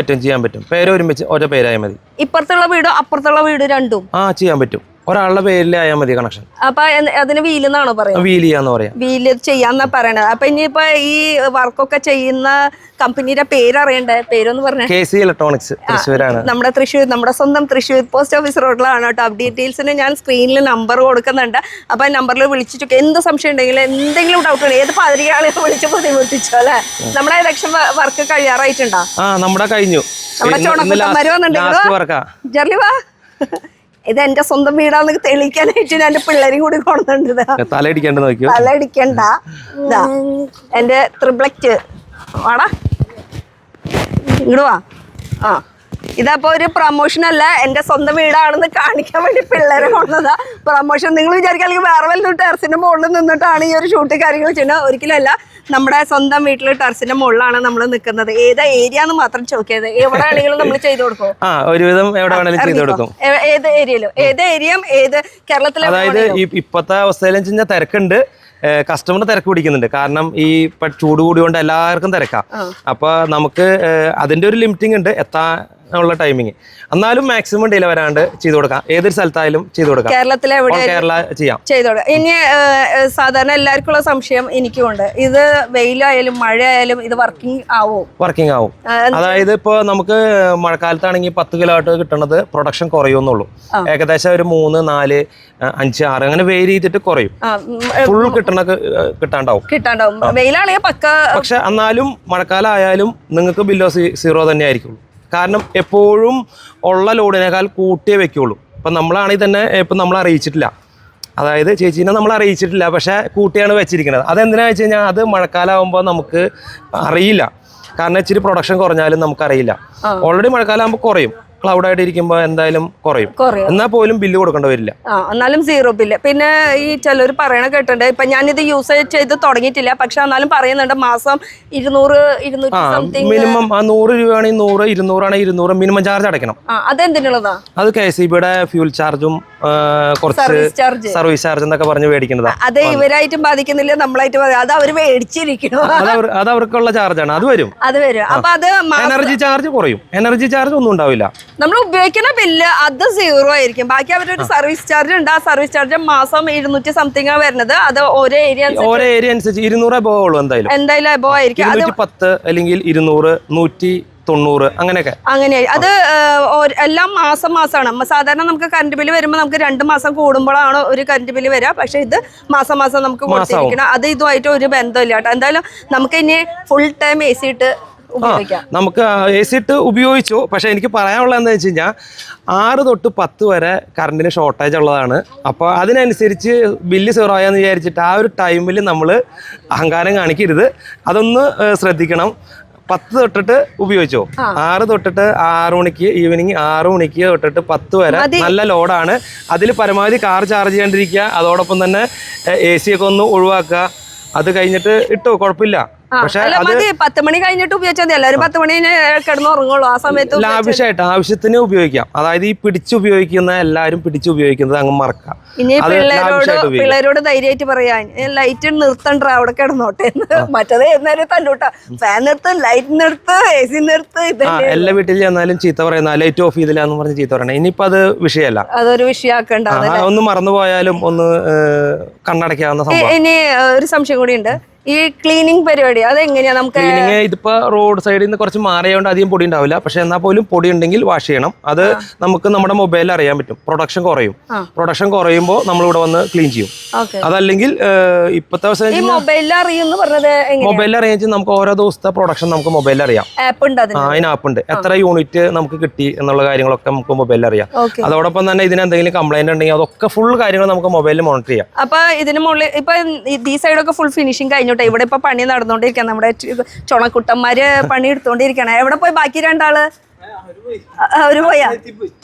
പറ്റും. പേര് ഒരുമിച്ച് ഒരേ പേരായാൽ മതി. ഇപ്പുറത്തുള്ള വീടും അപ്പുറത്തുള്ള വീട് രണ്ടും ചെയ്യാൻ പറ്റും. ഒരാളുടെ പേരിലായാൽ മതി കണക്ഷൻ. അപ്പൊ അതിന് വീലെന്നാണോ പറയുന്നത്? വീൽ ചെയ്യാന്ന് പറയാം. വീല് ചെയ്യാന്നാ പറയണത്. അപ്പൊ ഇനിയിപ്പോ ഈ വർക്കൊക്കെ ചെയ്യുന്ന കമ്പനിയുടെ പേര് അറിയണ്ടേ? പേരൊന്ന് പറഞ്ഞേ. KC ഇലക്ട്രോണിക്സ് തൃശ്ശൂരാണ്. നമ്മുടെ സ്വന്തം തൃശ്ശൂർ പോസ്റ്റ് ഓഫീസ് റോഡിലാണ് കേട്ടോ. ഡീറ്റെയിൽസിന് ഞാൻ സ്ക്രീനിൽ നമ്പർ കൊടുക്കുന്നുണ്ട്. അപ്പൊ നമ്പറിൽ വിളിച്ചിട്ട് എന്ത് സംശയം ഉണ്ടെങ്കിലും എന്തെങ്കിലും ഡൗട്ട് ഉണ്ടെങ്കിൽ ഏത് പാതിരിയാളെ വിളിച്ച് ബുദ്ധിമുട്ടിച്ചോ അല്ലെ? നമ്മുടെ ഇലക്ഷൻ വർക്ക് കഴിയാറായിട്ടുണ്ടോ? നമ്മുടെ കഴിഞ്ഞു. നമ്മുടെ ചോണക്കുട്ടന്മാര് വന്നിട്ടുണ്ടെങ്കിൽ ജർലിവാ, ഇത് എന്റെ സ്വന്തം വീടാന്ന് തെളിയിക്കാനായിട്ട് ഞാൻ എന്റെ പിള്ളേരും കൂടി കൊണ്ടുണ്ട്. തലയിടിക്കണ്ട. എന്റെ ത്രിബ്ലക്റ്റ് വാടാ ഇങ്ങോട്ട് വാ. ഇതപ്പോ ഒരു പ്രൊമോഷൻ അല്ല, എന്റെ സ്വന്തം വീടാണെന്ന് കാണിക്കാൻ വേണ്ടി പിള്ളേരെ കൊണ്ടതാ പ്രൊമോഷൻ. നിങ്ങൾ വിചാരിക്കുകയാണെങ്കിൽ വേറെ വല്ല ടെറസിന്റെ മുകളിൽ നിന്നിട്ടാണ് ഈ ഒരു ഷൂട്ട് കാര്യങ്ങൾ ചെയ്യുന്നത്. ഒരിക്കലല്ല, നമ്മുടെ സ്വന്തം വീട്ടിൽ ടെറസിന്റെ മുകളിലാണ് നമ്മൾ നിൽക്കുന്നത്. ഏതാ ഏരിയ എന്ന് മാത്രം ചോദിക്കരുത്, എവിടെ ആണെങ്കിലും നമ്മൾ ചെയ്തു കൊടുക്കും. ഏത് ഏരിയയിലും, ഏത് ഏരിയയും ഏത് കേരളത്തിലെ. അതായത് ഇപ്പത്തെ അവസ്ഥയിൽ തിരക്കുണ്ട്, കസ്റ്റമർ തിരക്ക് പിടിക്കുന്നുണ്ട്. കാരണം ഈ ചൂട് കൂടിയോണ്ട് എല്ലാവർക്കും തിരക്കാം. അപ്പൊ നമുക്ക് അതിന്റെ ഒരു ലിമിറ്റിംഗ് ഉണ്ട്. ഉള്ള ടൈമിങ്. എന്നാലും മാക്സിമം ഡിലേ വരാണ്ട് ചെയ്തു കൊടുക്കാം. ഏതൊരു സ്ഥലത്തായാലും ചെയ്തു കൊടുക്കാം. കേരളത്തിലെ കേരള ചെയ്യാം. ചെയ്തു കൊടുക്കാം. ഇനി സാധാരണ എല്ലാവർക്കും ഉള്ള സംശയം എനിക്കും ഉണ്ട്, ഇത് വെയിലായാലും മഴ ആയാലും ഇത് വർക്കിംഗ് ആവും. അതായത് ഇപ്പൊ നമുക്ക് മഴക്കാലത്താണെങ്കിൽ 10 കിലോ ആയിട്ട് കിട്ടുന്നത് പ്രൊഡക്ഷൻ കുറയുമെന്നുള്ളൂ. ഏകദേശം ഒരു 3, 4, 5, 6 അങ്ങനെ വെയിൽ ചെയ്തിട്ട് കുറയും. ഫുൾ കിട്ടാണ്ടാവും. വെയിലാണെങ്കിൽ പക്ക. പക്ഷെ എന്നാലും മഴക്കാലം ആയാലും നിങ്ങൾക്ക് ബില്ലോ സീറോ തന്നെ ആയിരിക്കുള്ളൂ. കാരണം എപ്പോഴും ഉള്ള ലോഡിനേക്കാൾ കൂട്ടിയേ വെക്കുള്ളൂ. ഇപ്പം നമ്മളാണെങ്കിൽ തന്നെ ഇപ്പം നമ്മൾ അറിയിച്ചിട്ടില്ല, അതായത് ചേച്ചീനെ നമ്മൾ അറിയിച്ചിട്ടില്ല, പക്ഷേ കൂട്ടിയാണ് വെച്ചിരിക്കുന്നത്. അതെന്തിനാണെന്ന് വെച്ച് കഴിഞ്ഞാൽ അത് മഴക്കാലമാകുമ്പോൾ നമുക്ക് അറിയില്ല. കാരണം ഇച്ചിരി പ്രൊഡക്ഷൻ കുറഞ്ഞാലും നമുക്കറിയില്ല. ഓൾറെഡി മഴക്കാലം ആകുമ്പോൾ കുറയും, ക്ലൗഡായിട്ട് ഇരിക്കുമ്പോൾ എന്തായാലും കുറയും. എന്നാൽ പോലും ബില്ല് കൊടുക്കേണ്ടി വരില്ല. എന്നാലും സീറോ ബില്ല്. പിന്നെ ഈ ചിലർ പറയണ കേട്ടിട്ടുണ്ട്, ഇപ്പൊ ഞാനിത് യൂസ് ചെയ്ത് തുടങ്ങിയിട്ടില്ല, പക്ഷെ എന്നാലും പറയുന്നുണ്ട് മാസം 200, 200 സംതിങ് മിനിമം. 100 രൂപയാണെങ്കിൽ 100, 200 ആണെങ്കിൽ 200 മിനിമം ചാർജ് അടയ്ക്കണം. അതെന്തിനുള്ളതാ? അത് KSEBിയുടെ ഫ്യൂൽ ചാർജും കുറച്ച് സർവീസ് ചാർജ് എന്നൊക്കെ പറഞ്ഞ് മേടിക്കുന്നതാ. അത് ഇവരായിട്ടും ബാധിക്കുന്നില്ല, നമ്മളായിട്ട് അത് അവര് മേടിച്ചിരിക്കണം. അത് അവർക്കുള്ള ചാർജാണ്. അത് വരും. അപ്പൊ അത് എനർജി ചാർജ് കുറയും. എനർജി ചാർജ് ഒന്നും ഉണ്ടാവില്ല. നമ്മൾ ഉപയോഗിക്കുന്ന ബില്ല് അത് സീറോ ആയിരിക്കും. ബാക്കി അവരൊരു സർവീസ് ചാർജ് ഉണ്ട്. ആ സർവീസ് ചാർജ് മാസം 200 സംതിങ് വരുന്നത്. അത് ഓരോ ഏരിയ അനുസരിച്ച് 200 എബോ ഉള്ളൂ. എന്തായാലും എബോ ആയിരിക്കും. 210 അല്ലെങ്കിൽ 200, 190 അങ്ങനെയൊക്കെ. അത് എല്ലാം മാസമാണ്. സാധാരണ നമുക്ക് കറണ്ട് ബില്ല് വരുമ്പോൾ നമുക്ക് 2 മാസം കൂടുമ്പോഴാണ് ഒരു കറണ്ട് ബില്ല് വരിക. പക്ഷെ ഇത് മാസം നമുക്ക് കൊടുത്തിരിക്കണം. അത് ഇതുമായിട്ട് ഒരു ബന്ധമില്ല കേട്ടോ. എന്തായാലും നമുക്ക് ഇനി ഫുൾ ടൈം AC ഇട്ട് നമുക്ക് AC ഇട്ട് ഉപയോഗിച്ചു. പക്ഷെ എനിക്ക് പറയാനുള്ളത് എന്താ വെച്ച് കഴിഞ്ഞാൽ 6 തൊട്ട് 10 വരെ കറണ്ടിന് ഷോർട്ടേജ് ഉള്ളതാണ്. അപ്പോൾ അതിനനുസരിച്ച് ബില്ല് സീറോ ആയെന്ന് വിചാരിച്ചിട്ട് ആ ഒരു ടൈമിൽ നമ്മൾ അഹങ്കാരം കാണിക്കരുത്. അതൊന്ന് ശ്രദ്ധിക്കണം. 10 തൊട്ടിട്ട് ഉപയോഗിച്ചോ. 6 തൊട്ടിട്ട് 6 മണിക്ക്, ഈവനിങ് 6 മണിക്ക് തൊട്ടിട്ട് 10 വരെ നല്ല ലോഡാണ്. അതിൽ പരമാവധി കാർ ചാർജ് ചെയ്യാണ്ടിരിക്കുക. അതോടൊപ്പം തന്നെ AC ഒക്കെ ഒന്ന് ഒഴിവാക്കുക. അത് കഴിഞ്ഞിട്ട് ഇട്ടോ, കുഴപ്പമില്ല. പക്ഷെ 10 മണി കഴിഞ്ഞിട്ട് ഉപയോഗിച്ചാൽ മതി. എല്ലാവരും 10 മണി കിടന്ന് ഉറങ്ങുള്ളൂ. ആ സമയത്ത് ലാവിഷായിട്ട് ആവശ്യത്തിന് ഉപയോഗിക്കാം. അതായത് ഈ പിടിച്ചുപയോഗിക്കുന്ന എല്ലാവരും പിടിച്ചുപയോഗിക്കുന്നത് അങ്ങ് മറക്കാം. ഇനി പിള്ളേരോട് ധൈര്യമായിട്ട് പറയാൻ, ലൈറ്റ് നിർത്തണ്ട, അവിടെ കിടന്നോട്ടെ. മറ്റേത് നേരം തല്ലൂട്ടാ, ഫാൻ നിർത്ത്, ലൈറ്റ് നിർത്ത്, AC നിർത്ത്. എല്ലാ വീട്ടിൽ ചെന്നാലും ചീത്ത പറയുന്ന, ലൈറ്റ് ഓഫ് ചെയ്തില്ല എന്ന് പറഞ്ഞ് ചീത്ത പറയണേ. ഇനിയിപ്പോ അത് വിഷയമല്ല, അതൊരു വിഷയമാക്കണ്ട. ഒന്ന് മറന്നുപോയാലും ഒന്ന് കണ്ണടയ്ക്കാവുന്ന സംഭവം. ഇനി ഒരു സംശയം കൂടി ഉണ്ട്, ഈ ക്ലീനിങ് പരിപാടി അതെങ്ങനെയാ? നമുക്ക് ക്ലീനിങ് ഇതിപ്പോ റോഡ് സൈഡിൽ നിന്ന് കുറച്ച് മാറിയോണ്ട് അധികം പൊടി ഉണ്ടാവില്ല. പക്ഷെ എന്നാൽ പോലും പൊടി ഉണ്ടെങ്കിൽ വാഷ് ചെയ്യണം. അത് നമുക്ക് നമ്മുടെ മൊബൈലിൽ അറിയാൻ പറ്റും. പ്രൊഡക്ഷൻ കുറയുമ്പോൾ നമ്മൾ ഇവിടെ വന്ന് ക്ലീൻ ചെയ്യും. അതല്ലെങ്കിൽ ഇപ്പോഴത്തെ മൊബൈലിൽ അറിയാൻ നമുക്ക് ഓരോ ദിവസത്തെ പ്രൊഡക്ഷൻ നമുക്ക് മൊബൈലിൽ അറിയാം. അതിന് ആപ്പ് ഉണ്ട്. എത്ര യൂണിറ്റ് നമുക്ക് കിട്ടി എന്നുള്ള കാര്യങ്ങളൊക്കെ നമുക്ക് മൊബൈലിൽ അറിയാം. അതോടൊപ്പം തന്നെ ഇതിന് എന്തെങ്കിലും കംപ്ലൈന്റ് ഉണ്ടെങ്കിൽ അതൊക്കെ ഫുൾ കാര്യങ്ങൾ നമുക്ക് മൊബൈലിൽ മോണിറ്റർ ചെയ്യാം. അപ്പൊ ഇതിന് മുകളിൽ ഇപ്പൊ ഈ സൈഡൊക്കെ ഫുൾ ഫിനിഷിംഗ് കഴിഞ്ഞു. ഇവിടെ ഇപ്പൊ പണി നടന്നുകൊണ്ടിരിക്കണം. നമ്മുടെ ചുണക്കുട്ടന്മാര് പണി എടുത്തോണ്ടിരിക്കണം. എവിടെ പോയി ബാക്കി 2 ആള്? അവര്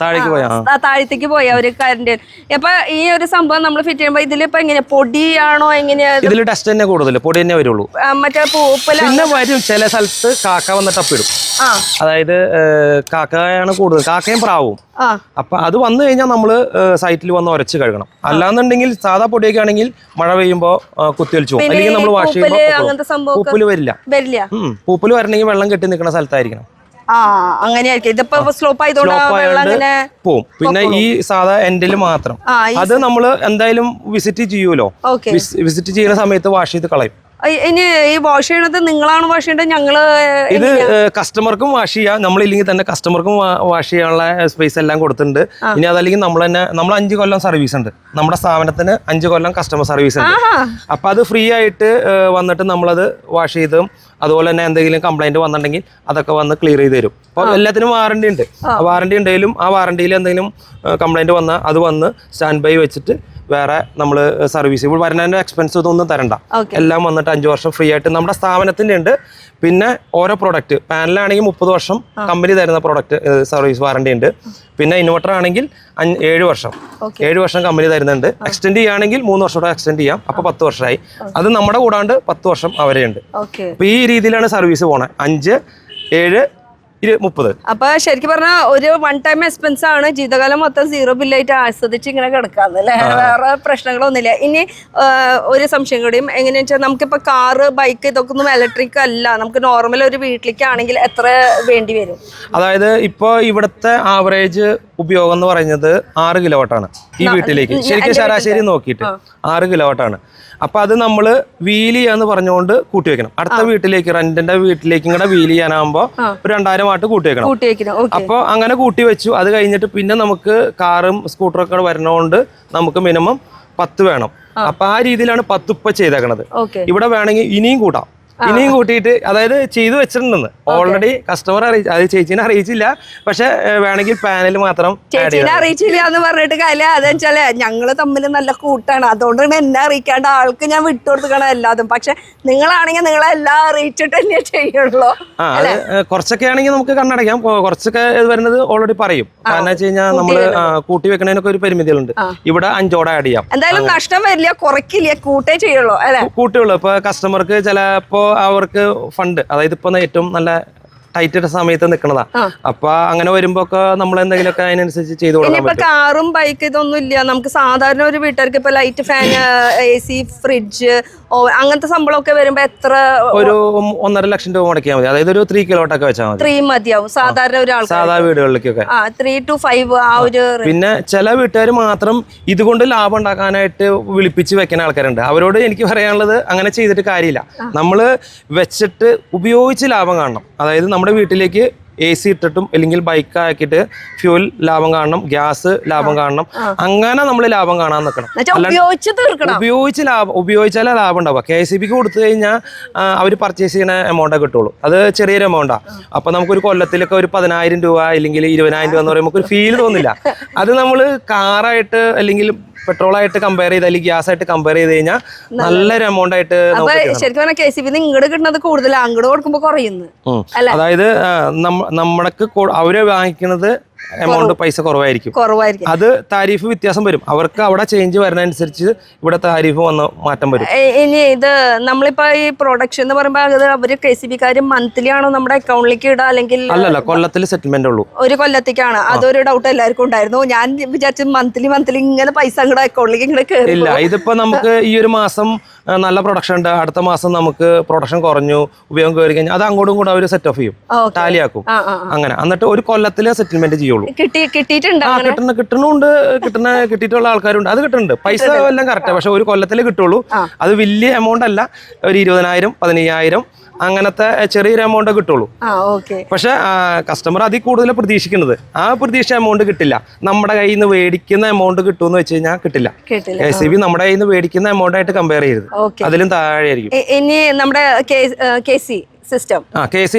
താഴത്തേക്ക് പോയാ ഒരു കറണ്ട്. അപ്പൊ ഈ ഒരു സംഭവം നമ്മൾ ഫിറ്റ് ചെയ്യുമ്പോ ഇതിലിപ്പോ എങ്ങനെയാ, പൊടിയാണോ എങ്ങനെയാ? ഇതിൽ ഡസ്റ്റ് തന്നെ കൂടുതൽ, പൊടി തന്നെ വരുള്ളൂ. മറ്റേ പൂപ്പല് പിന്നെ വരും ചില സ്ഥലത്ത് കാക്ക വന്നിട്ട് അപ്പിടും. അതായത് കാക്കയാണ് കൂടുതൽ, കാക്കയും പ്രാവും. അപ്പൊ അത് വന്നു കഴിഞ്ഞാൽ നമ്മള് സൈറ്റിൽ വന്ന് ഉരച്ച് കഴുകണം. അല്ലാന്നുണ്ടെങ്കിൽ സാധാ പൊടിയൊക്കെ ആണെങ്കിൽ മഴ പെയ്യുമ്പോ കുത്തിയൊലിച്ചു പോകും. അല്ലെങ്കിൽ നമ്മൾ വാഷ് ചെയ്യുമ്പോൾ പൂപ്പല് വരില്ല. പൂപ്പല് വരണമെങ്കിൽ വെള്ളം കെട്ടി നിൽക്കുന്ന സ്ഥലത്തായിരിക്കണം. അങ്ങനെയായിരിക്കും. ഇതിപ്പോ സ്ലോപ്പ് ആയതുകൊണ്ട് പോവും. പിന്നെ ഈ സാധാ എൻഡിൽ മാത്രം അത് നമ്മൾ എന്തായാലും വിസിറ്റ് ചെയ്യൂലോ. വിസിറ്റ് ചെയ്യുന്ന സമയത്ത് വാഷ് ചെയ്ത് കളയും. ഇനി ഈ വാഷ് ചെയ്യണത് നിങ്ങളാണ് വാഷ് ചെയ്യേണ്ടത്? ഞങ്ങള് ഇത് കസ്റ്റമർക്കും വാഷ് ചെയ്യാം. നമ്മളില്ലെങ്കിൽ തന്നെ കസ്റ്റമർക്കും വാഷ് ചെയ്യാനുള്ള സ്പേസ് എല്ലാം കൊടുത്തിട്ടുണ്ട്. ഇനി അതല്ലെങ്കിൽ നമ്മൾ 5 കൊല്ലം സർവീസ് ഉണ്ട്. നമ്മുടെ സ്ഥാപനത്തിന് 5 കൊല്ലം കസ്റ്റമർ സർവീസ് ഉണ്ട്. അപ്പൊ അത് ഫ്രീ ആയിട്ട് വന്നിട്ട് നമ്മളത് വാഷ് ചെയ്തും, അതുപോലെ തന്നെ എന്തെങ്കിലും കംപ്ലൈന്റ് വന്നിട്ടുണ്ടെങ്കിൽ അതൊക്കെ വന്ന് ക്ലിയർ ചെയ്ത് തരും. അപ്പോൾ എല്ലാത്തിനും വാറണ്ടി ഉണ്ട്. വാറണ്ടി ഉണ്ടെങ്കിലും ആ വാറണ്ടിയിൽ എന്തെങ്കിലും കംപ്ലൈന്റ് വന്നാൽ അത് വന്ന് സ്റ്റാൻഡ് ബൈ വെച്ചിട്ട് വേറെ നമ്മൾ സർവീസ് ഇവിടെ വരുന്നതിൻ്റെ എക്സ്പെൻസ് ഇതൊന്നും തരണ്ട. എല്ലാം വന്നിട്ട് 5 വർഷം ഫ്രീ ആയിട്ട് നമ്മുടെ സ്ഥാപനത്തിൻ്റെ ഉണ്ട്. പിന്നെ ഓരോ പ്രോഡക്റ്റ്, പാനലാണെങ്കിൽ 30 വർഷം കമ്പനി തരുന്ന പ്രോഡക്റ്റ് സർവീസ് വാറണ്ടി ഉണ്ട്. പിന്നെ ഇൻവെർട്ടർ ആണെങ്കിൽ 7 വർഷം 7 വർഷം കമ്പനി തരുന്നുണ്ട്. എക്സ്റ്റെൻഡ് ചെയ്യുകയാണെങ്കിൽ 3 വർഷം കൂടെ എക്സ്റ്റെൻഡ് ചെയ്യാം. അപ്പോൾ 10 വർഷമായി. അത് നമ്മുടെ കൂടാണ്ട് 10 വർഷം അവരെ ഉണ്ട്. അപ്പോൾ ഈ രീതിയിലാണ് സർവീസ് പോണേ. 5, 7, 30. അപ്പൊ ശരിക്കും പറഞ്ഞാൽ ഒരു വൺ ടൈം എക്സ്പെൻസ് ആണ്, ജീവിതകാലം മൊത്തം 0 ബില്ലായിട്ട് ആസ്വദിച്ച് ഇങ്ങനെ കിടക്കാന്ന് അല്ലേ, വേറെ പ്രശ്നങ്ങളൊന്നുമില്ല. ഇനി ഒരു സംശയം കൂടിയും എങ്ങനെയാ വെച്ചാൽ നമുക്കിപ്പോ കാറ് ബൈക്ക് ഇതൊക്കെ ഒന്നും ഇലക്ട്രിക് അല്ല, നമുക്ക് നോർമൽ ഒരു വീട്ടിലേക്കാണെങ്കിൽ എത്ര വേണ്ടി വരും? അതായത് ഇപ്പൊ ഇവിടുത്തെ ആവറേജ് ഉപയോഗം എന്ന് പറയുന്നത് 6 കിലോവാട്ടാണ് ഈ വീട്ടിലേക്ക്. ശരിക്കും ശരാശരി നോക്കിയിട്ട് 6 കിലോവാട്ടാണ്. അപ്പൊ അത് നമ്മൾ വീൽ ചെയ്യാന്ന് പറഞ്ഞുകൊണ്ട് കൂട്ടി വെക്കണം. അടുത്ത വീട്ടിലേക്ക് റെന്റിന്റെ വീട്ടിലേക്ക് ഇങ്ങനെ വീൽ ചെയ്യാനാകുമ്പോ ഒരു 2000 വാട്ട് കൂട്ടി വെക്കണം. അപ്പൊ അങ്ങനെ കൂട്ടി വെച്ചു. അത് കഴിഞ്ഞിട്ട് പിന്നെ നമുക്ക് കാറും സ്കൂട്ടറും ഒക്കെ വരണോണ്ട് നമുക്ക് മിനിമം 10 വേണം. അപ്പൊ ആ രീതിയിലാണ് 10 ഇപ്പൊ ചെയ്തേക്കണത്. ഇവിടെ വേണമെങ്കിൽ ഇനിയും കൂട്ടാം. ഇനിയും കൂട്ടിയിട്ട്, അതായത് ചെയ്തു വെച്ചിട്ടുണ്ടെന്ന് ഓൾറെഡി കസ്റ്റമർ അത് ചേച്ചീനെ അറിയിച്ചില്ല, പക്ഷെ വേണമെങ്കിൽ പാനൽ മാത്രം ചേച്ചീനെ അറിയിച്ചില്ല എന്ന് പറഞ്ഞിട്ട് കാര്യം അതെച്ചാല് ഞങ്ങള് തമ്മിൽ നല്ല കൂട്ടാണ്, അതുകൊണ്ടാണ് എന്നെ അറിയിക്കാണ്ട് ആൾക്ക് ഞാൻ വിട്ടുകൊടുക്കണം എല്ലാതും. പക്ഷെ നിങ്ങളാണെങ്കിൽ നിങ്ങളെല്ലാം അറിയിച്ചിട്ട് തന്നെ ചെയ്യുള്ളൂ. കുറച്ചൊക്കെ ആണെങ്കിൽ നമുക്ക് കണ്ണടയ്ക്കാം, കുറച്ചൊക്കെ വരുന്നത് ഓൾറെഡി പറയും. കാരണം വെച്ച് കഴിഞ്ഞാൽ നമ്മള് കൂട്ടി വെക്കണതിനൊക്കെ ഒരു പരിമിതികളുണ്ട്. ഇവിടെ 5 ഓടെ ആഡ് ചെയ്യാം. എന്തായാലും നഷ്ടം വരില്ല, കുറയ്ക്കില്ല, കൂട്ടേ ചെയ്യുള്ളൂ അല്ലെ, കൂട്ടുള്ളൂ. ഇപ്പൊ കസ്റ്റമർക്ക് ചിലപ്പോ അവർക്ക് ഫണ്ട്, അതായത് ഇപ്പൊ ഏറ്റവും നല്ല ടൈറ്റ് സമയത്ത് നിൽക്കണതാ. അപ്പൊ അങ്ങനെ വരുമ്പോ ഒക്കെ നമ്മൾ എന്തെങ്കിലുമൊക്കെ അതിനനുസരിച്ച് ചെയ്തു കൊടുക്കാം. കാറും ബൈക്ക് ഇതൊന്നും ഇല്ല, നമുക്ക് സാധാരണ ഒരു വീട്ടുകാർക്ക് ഇപ്പൊ ലൈറ്റ്, ഫാൻ, AC, ഫ്രിഡ്ജ്, അങ്ങനത്തെ സംഭവമൊക്കെ വരുമ്പോ എത്ര? ഒരു 1.5 ലക്ഷം രൂപ മുടക്കിയാൽ മതി. അതായത് ഒരു 3 കിലോട്ടൊക്കെ വെച്ചാൽ മതി. 3 മതിയാവും സാധാരണ ഒരാൾ, സാധാ വീടുകളിലേക്കൊക്കെ 3 to 5 ആ ഒരു. പിന്നെ ചില വീട്ടുകാർ മാത്രം ഇതുകൊണ്ട് ലാഭം ഉണ്ടാക്കാനായിട്ട് വിളിപ്പിച്ച് വെക്കുന്ന ആൾക്കാരുണ്ട്. അവരോട് എനിക്ക് പറയാനുള്ളത്, അങ്ങനെ ചെയ്തിട്ട് കാര്യമില്ല. നമ്മള് വെച്ചിട്ട് ഉപയോഗിച്ച് ലാഭം കാണണം. അതായത് നമ്മുടെ വീട്ടിലേക്ക് AC ഇട്ടിട്ടും അല്ലെങ്കിൽ ബൈക്ക് ആക്കിയിട്ട് ഫ്യൂൽ ലാഭം കാണണം, ഗ്യാസ് ലാഭം കാണണം. അങ്ങനെ നമ്മൾ ലാഭം കാണാൻ നിൽക്കണം. ഉപയോഗിച്ചാലേ ലാഭം ഉണ്ടാവുക. KCBക്ക് കൊടുത്തു കഴിഞ്ഞാൽ അവർ പർച്ചേസ് ചെയ്യുന്ന എമൗണ്ടേ കിട്ടുള്ളൂ. അത് ചെറിയൊരു എമൗണ്ടാ. അപ്പൊ നമുക്കൊരു കൊല്ലത്തിലൊക്കെ ഒരു 10,000 രൂപ അല്ലെങ്കിൽ 20,000 രൂപ എന്ന് പറയുമ്പോൾ നമുക്ക് ഒരു ഫീൽ തോന്നില്ല. അത് നമ്മൾ കാറായിട്ട് അല്ലെങ്കിൽ പെട്രോളായിട്ട് കമ്പയർ ചെയ്ത് അല്ലെങ്കിൽ ഗ്യാസ് ആയിട്ട് കമ്പയർ ചെയ്ത് കഴിഞ്ഞാൽ നല്ലൊരു എമൗണ്ട് ആയിട്ട്. ശരിക്കും പറഞ്ഞാൽ KCB ഇങ്ങോട്ട് കിട്ടുന്നത് കൂടുതൽ, അങ്ങോട്ട് കൊടുക്കുമ്പോൾ കുറയുന്നു. അതായത് നമ്മൾക്ക് അവര് വാങ്ങിക്കുന്നത് എമൗണ്ട് പൈസ കുറവായിരിക്കും. അത് താരിഫ് വ്യത്യാസം വരും. അവർക്ക് അവിടെ ചേഞ്ച് വരുന്നതനുസരിച്ച് ഇവിടെ താരിഫ് വന്ന് മാറ്റം വരും. ഇനി ഇത് നമ്മളിപ്പോ ഈ പ്രൊഡക്ഷൻ എന്ന് പറയുമ്പോൾ അത് അവര് KCB-ക്കാര് മന്ത്ലി ആണോ നമ്മുടെ അക്കൗണ്ടിലേക്ക് ഇടുക, അല്ലെങ്കിൽ അല്ലല്ല, കൊല്ലത്തിൽ സെറ്റിൽമെന്റ് ഉള്ളൂ. ഒരു കൊല്ലത്തേക്കാണ്. അതൊരു ഡൗട്ട് എല്ലാവർക്കും ഉണ്ടായിരുന്നു. ഞാൻ വിചാരിച്ചു മന്ത്ലി ഇങ്ങനെ പൈസ അങ്ങോട്ട് അക്കൗണ്ടിലേക്ക് ഇങ്ങനെ കയറി. ഇല്ല, ഇതിപ്പോ നമുക്ക് ഈ ഒരു മാസം നല്ല പ്രൊഡക്ഷൻ ഉണ്ട്, അടുത്ത മാസം നമുക്ക് പ്രൊഡക്ഷൻ കുറഞ്ഞു, ഉപയോഗം കയറി കഴിഞ്ഞാൽ അത് അങ്ങോട്ടും കൂടെ അവർ സെറ്റ് ഓഫ് ചെയ്യും, ടാലിയാക്കും. അങ്ങനെ എന്നിട്ട് ഒരു കൊല്ലത്തില് സെറ്റിൽമെന്റ് ചെയ്യുള്ളൂ. കിട്ടുന്നുണ്ട്, കിട്ടിയിട്ടുള്ള ആൾക്കാരുണ്ട്, അത് കിട്ടുന്നുണ്ട്. പൈസ എല്ലാം കറക്റ്റ്, പക്ഷെ ഒരു കൊല്ലത്തില് കിട്ടുള്ളൂ. അത് വലിയ എമൗണ്ട് അല്ല, ഒരു 20,000, 15,000 അങ്ങനത്തെ ചെറിയൊരു എമൗണ്ട് കിട്ടുള്ളൂ. പക്ഷെ കസ്റ്റമർ അതിൽ കൂടുതൽ പ്രതീക്ഷിക്കുന്നത്, ആ പ്രതീക്ഷ എമൗണ്ട് കിട്ടില്ല. നമ്മുടെ കയ്യിൽ നിന്ന് മേടിക്കുന്ന എമൗണ്ട് കിട്ടുമെന്ന് വെച്ച് കഴിഞ്ഞാൽ കിട്ടില്ല. KCB നമ്മുടെ കയ്യിൽ നിന്ന് മേടിക്കുന്ന എമൗണ്ട് ആയിട്ട് കമ്പയർ ചെയ്ത് അതിലും താഴെ ആയിരിക്കും. ഇനി നമ്മുടെ സിസ്റ്റം KC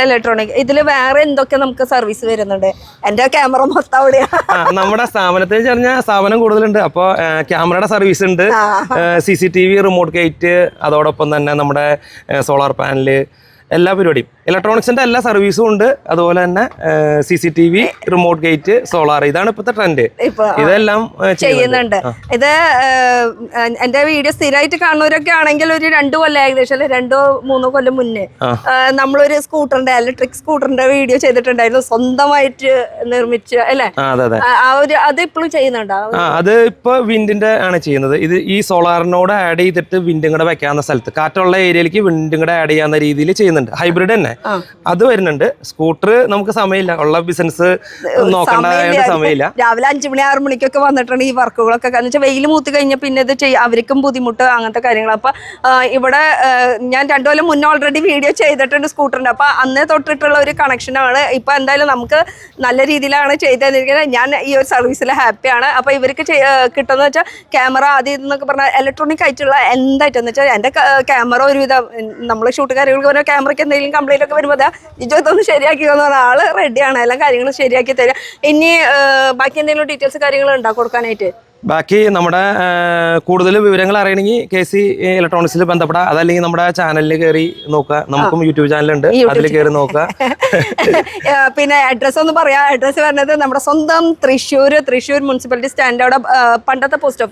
ഇലക്ട്രോണിക് ഇതില് വേറെ എന്തൊക്കെ നമുക്ക് സർവീസ് വരുന്നുണ്ട്? എന്റെ ക്യാമറ മൊത്തം അവിടെയാ. നമ്മുടെ സ്ഥാപനത്തിൽ പറഞ്ഞാൽ സ്ഥാപനം കൂടുതലുണ്ട്. അപ്പോൾ ക്യാമറയുടെ സർവീസ് ഉണ്ട്, CCTV, റിമോട്ട് ഗേറ്റ്, അതോടൊപ്പം തന്നെ നമ്മുടെ സോളാർ പാനല്, എല്ലാ പരിപാടിയും ഇലക്ട്രോണിക്സിന്റെ എല്ലാ സർവീസും ഉണ്ട്. അതുപോലെ തന്നെ CCTV, റിമോട്ട് ഗേറ്റ്, സോളാർ, ഇതാണ് ഇപ്പോഴത്തെ ട്രെൻഡ്. ഇതെല്ലാം ചെയ്യുന്നുണ്ട്. ഇത് എന്റെ വീഡിയോ സ്ഥിരമായിട്ട് കാണുന്നവരൊക്കെ ആണെങ്കിൽ ഒരു 2 കൊല്ലം, ഏകദേശം 2-3 കൊല്ലം മുന്നേ നമ്മളൊരു സ്കൂട്ടറിന്റെ, ഇലക്ട്രിക് സ്കൂട്ടറിന്റെ വീഡിയോ ചെയ്തിട്ടുണ്ടായിരുന്നു, സ്വന്തമായിട്ട് നിർമ്മിച്ച് അല്ലെ? അത് ഇപ്പോഴും ചെയ്യുന്നുണ്ടോ? അത് ഇപ്പൊ വിൻഡിന്റെ ആണ് ചെയ്യുന്നത്. ഇത് ഈ സോളാറിനോട് ആഡ് ചെയ്തിട്ട് വിൻഡും കൂടെ വെക്കാവുന്ന സ്ഥലത്ത്, കാറ്റുള്ള ഏരിയയിലേക്ക് വിൻഡും കൂടെ ആഡ് ചെയ്യാവുന്ന രീതിയിൽ ചെയ്യുന്നുണ്ട്. ഹൈബ്രിഡ് തന്നെ അത് വരുന്നുണ്ട്. സ്കൂട്ടർ നമുക്ക് സമയമില്ല, ഉള്ള ബിസിനസ് നോക്കേണ്ട സമയമില്ല. രാവിലെ 5 മണി 6 മണിക്കൊക്കെ വന്നിട്ടാണ് ഈ വർക്കുകളൊക്കെ. കാരണം വെച്ചാൽ വെയിൽ മൂത്ത് കഴിഞ്ഞാൽ പിന്നെ ഇത് അവർക്കും ബുദ്ധിമുട്ട്, അങ്ങനത്തെ കാര്യങ്ങൾ. അപ്പൊ ഇവിടെ ഞാൻ 2 കൊല്ലം മുന്നേ ഓൾറെഡി വീഡിയോ ചെയ്തിട്ടുണ്ട് സ്കൂട്ടറിന്റെ. അപ്പൊ അന്നേ തൊട്ടിട്ടുള്ള ഒരു കണക്ഷനാണ്. ഇപ്പൊ എന്തായാലും നമുക്ക് നല്ല രീതിയിലാണ് ചെയ്തു തന്നിരിക്കുന്നത്. ഞാൻ ഈ ഒരു സർവീസിൽ ഹാപ്പിയാണ്. അപ്പൊ ഇവർക്ക് കിട്ടുന്ന വെച്ചാൽ ക്യാമറ ആദ്യം എന്നൊക്കെ പറഞ്ഞാൽ ഇലക്ട്രോണിക് ആയിട്ടുള്ള എന്തായിട്ടെന്ന് വെച്ചാൽ എന്റെ ക്യാമറ ഒരുവിധം നമ്മൾ ഷൂട്ടുകാരികൾക്ക് പറഞ്ഞാൽ ക്യാമറയ്ക്ക് എന്തെങ്കിലും കംപ്ലൈന്റ് ഒക്കെ വരുമ്പോൾ ഇതൊന്ന് ശരിയാക്കി തന്ന ആള് റെഡിയാണ്, എല്ലാ കാര്യങ്ങളും ശരിയാക്കി തരാം. ഇനി ബാക്കി എന്തെങ്കിലും ഡീറ്റെയിൽസ് കാര്യങ്ങൾ ഉണ്ടാ കൊടുക്കാനായിട്ട്? ബാക്കി നമ്മുടെ കൂടുതൽ വിവരങ്ങൾ അറിയണമെങ്കിൽ KC ഇലക്ട്രോണിക്സിൽ ബന്ധപ്പെടാം. അതല്ലെങ്കിൽ നമ്മുടെ ചാനലിൽ കയറി നോക്കുക. നമുക്കും യൂട്യൂബ് ചാനലുണ്ട്, അതിൽ കയറി നോക്കുക. പിന്നെ അഡ്രസ്സ് ഒന്ന് പറയാം. അഡ്രസ്സ് വരുന്നത് നമ്മുടെ സ്വന്തം തൃശ്ശൂർ മുനിസിപ്പാലിറ്റി സ്റ്റാൻഡ് അവിടെ പണ്ടത്തെ പോസ്റ്റ്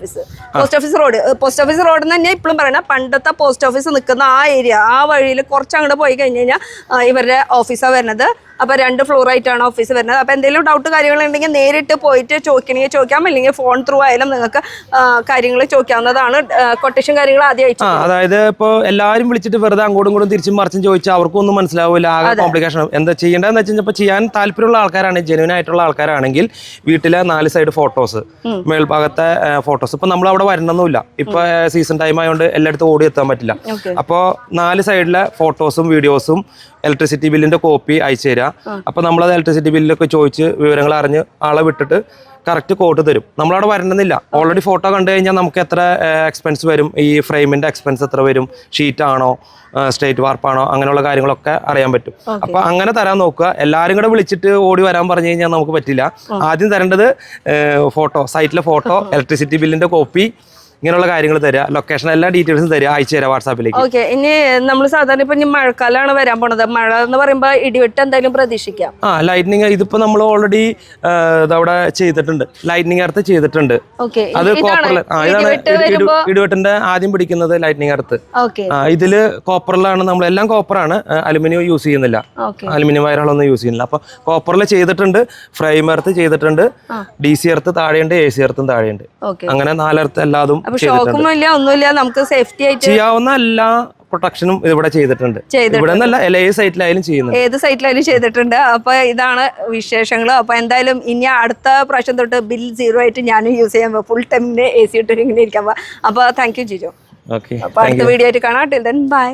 ഓഫീസ് റോഡ് തന്നെ ഇപ്പോഴും പറയണ പണ്ടത്തെ പോസ്റ്റ് ഓഫീസ് നിൽക്കുന്ന ആ ഏരിയ, ആ വഴിയിൽ കുറച്ച് അങ്ങോട്ട് പോയി കഴിഞ്ഞ് കഴിഞ്ഞാൽ ഇവരുടെ ഓഫീസാണ് വരുന്നത്. അപ്പോൾ 2 ഫ്ലോറായിട്ടാണ് ഓഫീസ് വരുന്നത്. അപ്പോൾ എന്തെങ്കിലും ഡൗട്ട് കാര്യങ്ങളുണ്ടെങ്കിൽ നേരിട്ട് പോയിട്ട് ചോദിക്കണമെങ്കിൽ ചോദിക്കാം, അല്ലെങ്കിൽ ഫോൺ ത്രൂ ആയാലും നിങ്ങൾക്ക് കാര്യങ്ങൾ ചോദിക്കാവുന്നതാണ്. കൊട്ടേഷൻ കാര്യങ്ങൾ ആദ്യം അയച്ചു. അതായത് ഇപ്പോൾ എല്ലാവരും വിളിച്ചിട്ട് വെറുതെ അങ്ങോട്ടും ഇങ്ങോട്ടും തിരിച്ചും മറിച്ചും ചോദിച്ചാൽ അവർക്കും ഒന്നും മനസ്സിലാവില്ല. ആകെ കോംപ്ലിക്കേഷൻ. എന്താ ചെയ്യേണ്ടതെന്ന് വെച്ച് കഴിഞ്ഞാൽ ചെയ്യാൻ താല്പര്യമുള്ള ആൾക്കാരാണ്, ജെന്യൂൻ ആയിട്ടുള്ള ആൾക്കാരാണെങ്കിൽ വീട്ടിലെ 4 സൈഡ് ഫോട്ടോസ്, മേൽഭാഗത്തെ ഫോട്ടോസ്. ഇപ്പൊ നമ്മൾ അവിടെ വരണമെന്നില്ല. ഇപ്പൊ സീസൺ ടൈം ആയതുകൊണ്ട് എല്ലായിടത്തും ഓടി എത്താൻ പറ്റില്ല. അപ്പോൾ 4 സൈഡിലെ ഫോട്ടോസും വീഡിയോസും ഇലക്ട്രിസിറ്റി ബില്ലിന്റെ കോപ്പി അയച്ചു തരാം. അപ്പൊ നമ്മളത് ഇലക്ട്രിസിറ്റി ബില്ലൊക്കെ ചോദിച്ച് വിവരങ്ങൾ അറിഞ്ഞ് ആളെ വിട്ടിട്ട് കറക്റ്റ് കോട്ട് തരും. നമ്മളവിടെ വരണമെന്നില്ല. ഓൾറെഡി ഫോട്ടോ കണ്ടു കഴിഞ്ഞാൽ നമുക്ക് എത്ര എക്സ്പെൻസ് വരും, ഈ ഫ്രെയിമിന്റെ എക്സ്പെൻസ് എത്ര വരും, ഷീറ്റ് ആണോ സ്ട്രേറ്റ് വാർപ്പാണോ, അങ്ങനെയുള്ള കാര്യങ്ങളൊക്കെ അറിയാൻ പറ്റും. അപ്പൊ അങ്ങനെ തരാൻ നോക്കുക. എല്ലാവരും കൂടെ വിളിച്ചിട്ട് ഓടി വരാൻ പറഞ്ഞു കഴിഞ്ഞാൽ നമുക്ക് പറ്റില്ല. ആദ്യം തരേണ്ടത് ഫോട്ടോ, സൈറ്റിലെ ഫോട്ടോ, ഇലക്ട്രിസിറ്റി ബില്ലിന്റെ കോപ്പി, ഇങ്ങനെയുള്ള കാര്യങ്ങൾ തരിക. ലൊക്കേഷൻ എല്ലാ ഡീറ്റെയിൽസും തരിക, അയച്ചു തരാം വാട്സാപ്പിലേക്ക്. ഓക്കെ. ഇനി നമ്മൾ സാധാരണ ഇപ്പൊ മഴക്കാലമാണ് വരാൻ പോണത്. മഴ എന്ന് പറയുമ്പോൾ ഇടിവെട്ട് എന്തായാലും പ്രതീക്ഷിക്കാം. ലൈറ്റ്നിങ് ഇതിപ്പോ നമ്മൾ ഓൾറെഡി ഇതവിടെ ചെയ്തിട്ടുണ്ട്, ലൈറ്റ്നിങ് എർത്ത് ചെയ്തിട്ടുണ്ട്. അത് ഇടിവെട്ടിന്റെ ആദ്യം പിടിക്കുന്നത് ലൈറ്റ്നിങ് എർത്ത്. ഇതില് കോപ്പറിലാണ്, നമ്മളെല്ലാം കോപ്പറാണ്, അലുമിനിയം യൂസ് ചെയ്യുന്നില്ല, അലുമിനിയം വയറുകളൊന്നും യൂസ് ചെയ്യുന്നില്ല. അപ്പൊ കോപ്പറിൽ ചെയ്തിട്ടുണ്ട്, ഫ്രെയിം എർത്ത് ചെയ്തിട്ടുണ്ട്, DC എർത്ത് താഴെയുണ്ട്, AC എർത്തും താഴെയുണ്ട്. അങ്ങനെ 4 എർത്ത് എല്ലാതും ഒന്നുമില്ല. നമുക്ക് സേഫ്റ്റി ആയിട്ട് ചെയ്യാവുന്ന എല്ലാ പ്രൊട്ടക്ഷനും ഇവിടെ ചെയ്തിട്ടുണ്ട്. ഇവിടെ നിന്നല്ല, ഏത് സൈറ്റിലായാലും ചെയ്യുന്നുണ്ട്, ഏത് സൈറ്റിലായാലും ചെയ്തിട്ടുണ്ട്. അപ്പൊ ഇതാണ് വിശേഷങ്ങൾ. അപ്പൊ എന്തായാലും ഇനി അടുത്ത പ്രാവശ്യം തൊട്ട് ബിൽ 0 ആയിട്ട് ഞാനും യൂസ് ചെയ്യാൻ ഫുൾ ടൈമിന് AC ഇട്ട് ഇങ്ങനെ ഇരിക്കാൻ. അപ്പൊ താങ്ക് യു ജിജോ. ഓക്കെ. അപ്പൊ അടുത്ത വീഡിയോ ആയിട്ട് കാണാം. Till then bye.